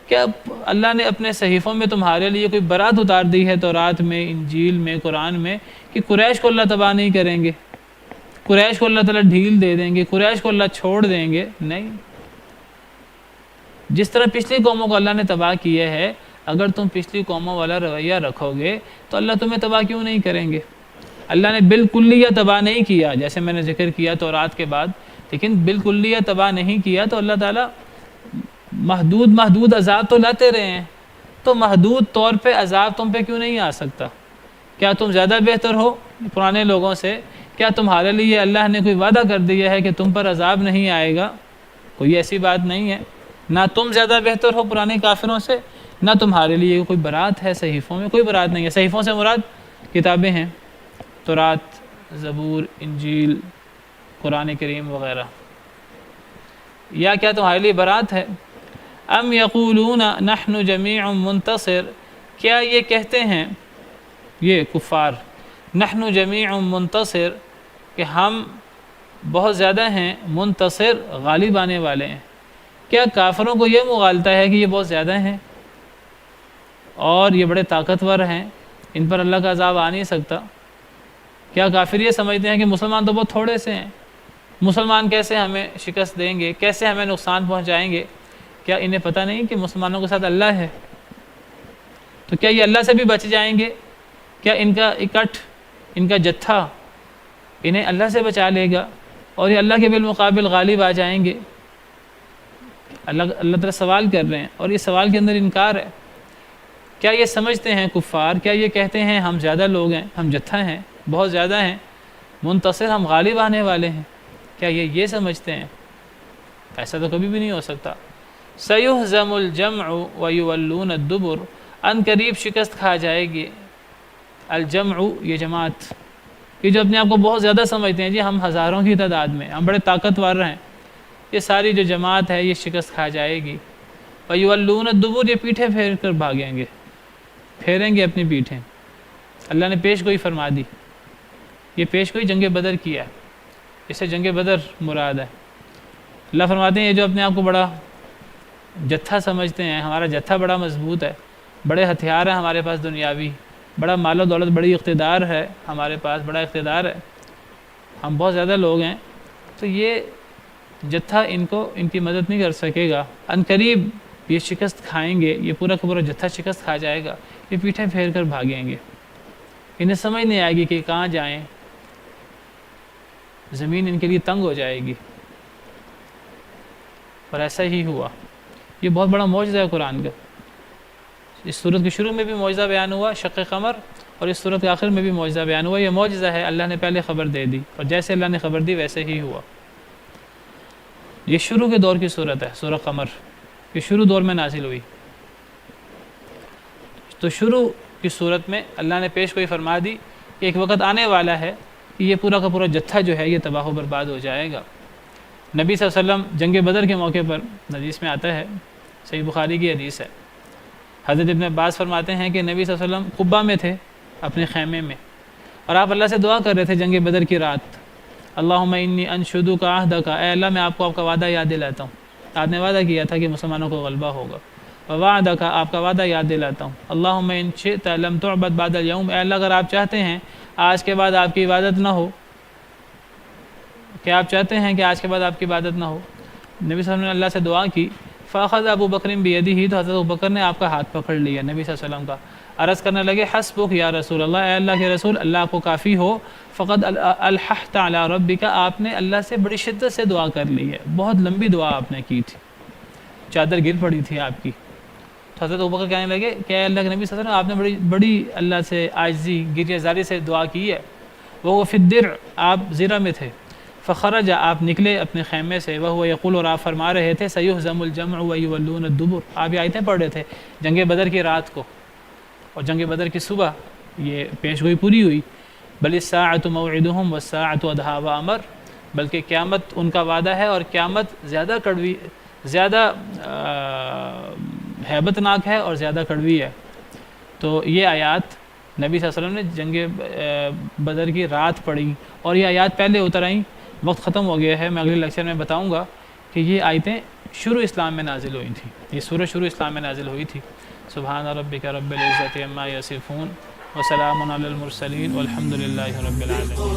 کیا اللہ نے اپنے صحیفوں میں تمہارے لیے کوئی برات اتار دی ہے تورات میں، انجیل میں، قرآن میں، کہ قریش کو اللہ تباہ نہیں کریں گے، قریش کو اللہ تعالیٰ ڈھیل دے دیں گے، قریش کو اللہ چھوڑ دیں گے؟ نہیں۔ جس طرح پچھلی قوموں کو اللہ نے تباہ کیا ہے، اگر تم پچھلی قوموں والا رویہ رکھو گے تو اللہ تمہیں تباہ کیوں نہیں کریں گے؟ اللہ نے بالکلیہ تباہ نہیں کیا، جیسے میں نے ذکر کیا تورات کے بعد، لیکن بالکلیہ تباہ نہیں کیا۔ تو اللہ تعالیٰ محدود عذاب تو لاتے رہے ہیں، تو محدود طور پہ عذاب تم پہ کیوں نہیں آ سکتا؟ کیا تم زیادہ بہتر ہو پرانے لوگوں سے؟ کیا تمہارے لیے اللہ نے کوئی وعدہ کر دیا ہے کہ تم پر عذاب نہیں آئے گا؟ کوئی ایسی بات نہیں ہے۔ نہ تم زیادہ بہتر ہو پرانے کافروں سے، نہ تمہارے لیے کوئی برات ہے صحیفوں میں، کوئی برات نہیں ہے۔ صحیفوں سے مراد کتابیں ہیں، تورات، زبور، انجیل، قرآن کریم وغیرہ۔ یا کیا تمہارے لیے برات ہے؟ ام یقولون نحن جمیع منتصر، کیا یہ کہتے ہیں یہ کفار نحن جمیع منتصر کہ ہم بہت زیادہ ہیں، منتصر غالب آنے والے ہیں؟ کیا کافروں کو یہ مغالطہ ہے کہ یہ بہت زیادہ ہیں اور یہ بڑے طاقتور ہیں، ان پر اللہ کا عذاب آ نہیں سکتا؟ کیا کافر یہ سمجھتے ہیں کہ مسلمان تو بہت تھوڑے سے ہیں، مسلمان کیسے ہمیں شکست دیں گے، کیسے ہمیں نقصان پہنچائیں گے؟ کیا انہیں پتہ نہیں کہ مسلمانوں کے ساتھ اللہ ہے؟ تو کیا یہ اللہ سے بھی بچ جائیں گے؟ کیا ان کا اکٹھ، ان کا جتھا انہیں اللہ سے بچا لے گا اور یہ اللہ کے بالمقابل غالب آ جائیں گے؟ اللہ تعالیٰ سوال کر رہے ہیں اور یہ سوال کے اندر انکار ہے۔ کیا یہ سمجھتے ہیں کفار، کیا یہ کہتے ہیں ہم زیادہ لوگ ہیں، ہم جتھا ہیں، بہت زیادہ ہیں، منتصر ہم غالب آنے والے ہیں؟ کیا یہ سمجھتے ہیں؟ ایسا تو کبھی بھی نہیں ہو سکتا۔ سَيُهْزَمُ الْجَمْعُ وَيُوَلُّونَ الدُّبُرَ، ان قریب شکست کھا جائے گی۔ الجمع یہ جماعت، یہ جو اپنے آپ کو بہت زیادہ سمجھتے ہیں، جی ہم ہزاروں کی تعداد میں، ہم بڑے طاقتور ہیں، یہ ساری جو جماعت ہے یہ شکست کھا جائے گی۔ وَيُوَلُّونَ الدُّبُرَ، یہ پیٹھیں پھیر کر بھاگیں گے، پھیریں گے اپنی پیٹھیں۔ اللہ نے پیش گوئی فرما دی، یہ پیش گوئی جنگ بدر کی ہے، اس سے جنگ بدر مراد ہے۔ اللہ فرماتے ہیں یہ جو اپنے آپ کو بڑا جتھا سمجھتے ہیں، ہمارا جتھا بڑا مضبوط ہے، بڑے ہتھیار ہیں ہمارے پاس دنیاوی، بڑا مال و دولت، بڑی اقتدار ہے ہمارے پاس، بڑا اقتدار ہے، ہم بہت زیادہ لوگ ہیں، تو یہ جتھا ان کی مدد نہیں کر سکے گا۔ ان قریب یہ شکست کھائیں گے، یہ پورا کا پورا جتھا شکست کھا جائے گا، یہ پیٹھیں پھیر کر بھاگیں گے، انہیں سمجھ نہیں آئے گی کہ کہاں جائیں، زمین ان کے لیے تنگ ہو جائے گی۔ اور ایسا ہی ہوا۔ یہ بہت بڑا معجزہ ہے قرآن کا۔ اس صورت کے شروع میں بھی معجزہ بیان ہوا، شق قمر، اور اس صورت کے آخر میں بھی معجزہ بیان ہوا۔ یہ معجزہ ہے، اللہ نے پہلے خبر دے دی، اور جیسے اللہ نے خبر دی ویسے ہی ہوا۔ یہ شروع کے دور کی صورت ہے، سورہ قمر، یہ شروع دور میں نازل ہوئی۔ تو شروع کی صورت میں اللہ نے پیش گوئی فرما دی کہ ایک وقت آنے والا ہے کہ یہ پورا کا پورا جتھا جو ہے یہ تباہ و برباد ہو جائے گا۔ نبی صلی اللہ علیہ وسلم جنگ بدر کے موقع پر، حدیث میں آتا ہے، صحیح بخاری کی حدیث ہے، حضرت ابن عباس فرماتے ہیں کہ نبی صلی اللہ علیہ وسلم قبہ میں تھے، اپنے خیمے میں، اور آپ اللہ سے دعا کر رہے تھے جنگ بدر کی رات، اللہم انی انشدک عہدک، اے اللہ میں آپ کو آپ کا وعدہ یاد دلاتا ہوں، آپ نے وعدہ کیا تھا کہ مسلمانوں کو غلبہ ہوگا، ووعدک، آپ کا وعدہ یاد دلاتا ہوں، اللہم ان شئت لم تعبد بعد اليوم، اے اللہ اگر آپ چاہتے ہیں آج کے بعد آپ کی عبادت نہ ہو، کہ آپ چاہتے ہیں کہ آج کے بعد آپ کی عبادت نہ ہو، نبی صلی اللہ علیہ وسلم نے اللہ سے دعا کی، فاخذ ابو بکر بیدہ، تو حضرت ابو بکر نے آپ کا ہاتھ پکڑ لیا نبی صلی اللہ علیہ وسلم کا، عرض کرنے لگے حسبک یا رسول اللہ، اے اللہ کے رسول، اللہ آپ کو کافی ہو، فقد الححت علی ربک، آپ نے اللہ سے بڑی شدت سے دعا کر لی ہے، بہت لمبی دعا آپ نے کی تھی، چادر گر پڑی تھی آپ کی۔ تو حضرت ابو بکر کہنے لگے کہ اے اللہ کے نبی صلی اللہ علیہ وسلم، آپ نے بڑی اللہ سے عاجزی، گریہ زاری سے دعا کی ہے، وہ فی الدرع، آپ زرہ میں تھے، فخرج، آپ نکلے اپنے خیمے سے، وہ یقول، اور آپ فرما رہے تھے سیہزم الجمع ویولون الدبر، آپ یہ آیتیں پڑھ رہے تھے جنگ بدر کی رات کو، اور جنگ بدر کی صبح یہ پیش گوئی پوری ہوئی، بل الساعۃ موعدہم والساعۃ ادھیٰ وامر، بلکہ قیامت ان کا وعدہ ہے اور قیامت زیادہ کڑوی، زیادہ ہیبت ناک ہے اور زیادہ کڑوی ہے۔ تو یہ آیات نبی صلی اللہ علیہ وسلم نے جنگ بدر کی رات پڑھی، اور یہ آیات پہلے اتر آئیں، وقت ختم ہو گیا ہے، میں اگلے لیکچر میں بتاؤں گا کہ یہ آیتیں شروع اسلام میں نازل ہوئی تھیں، یہ سورہ شروع اسلام میں نازل ہوئی تھی۔ سبحان ربک رب العزت عما یصفون وسلام علی المرسلین والحمد للہ رب العالمین۔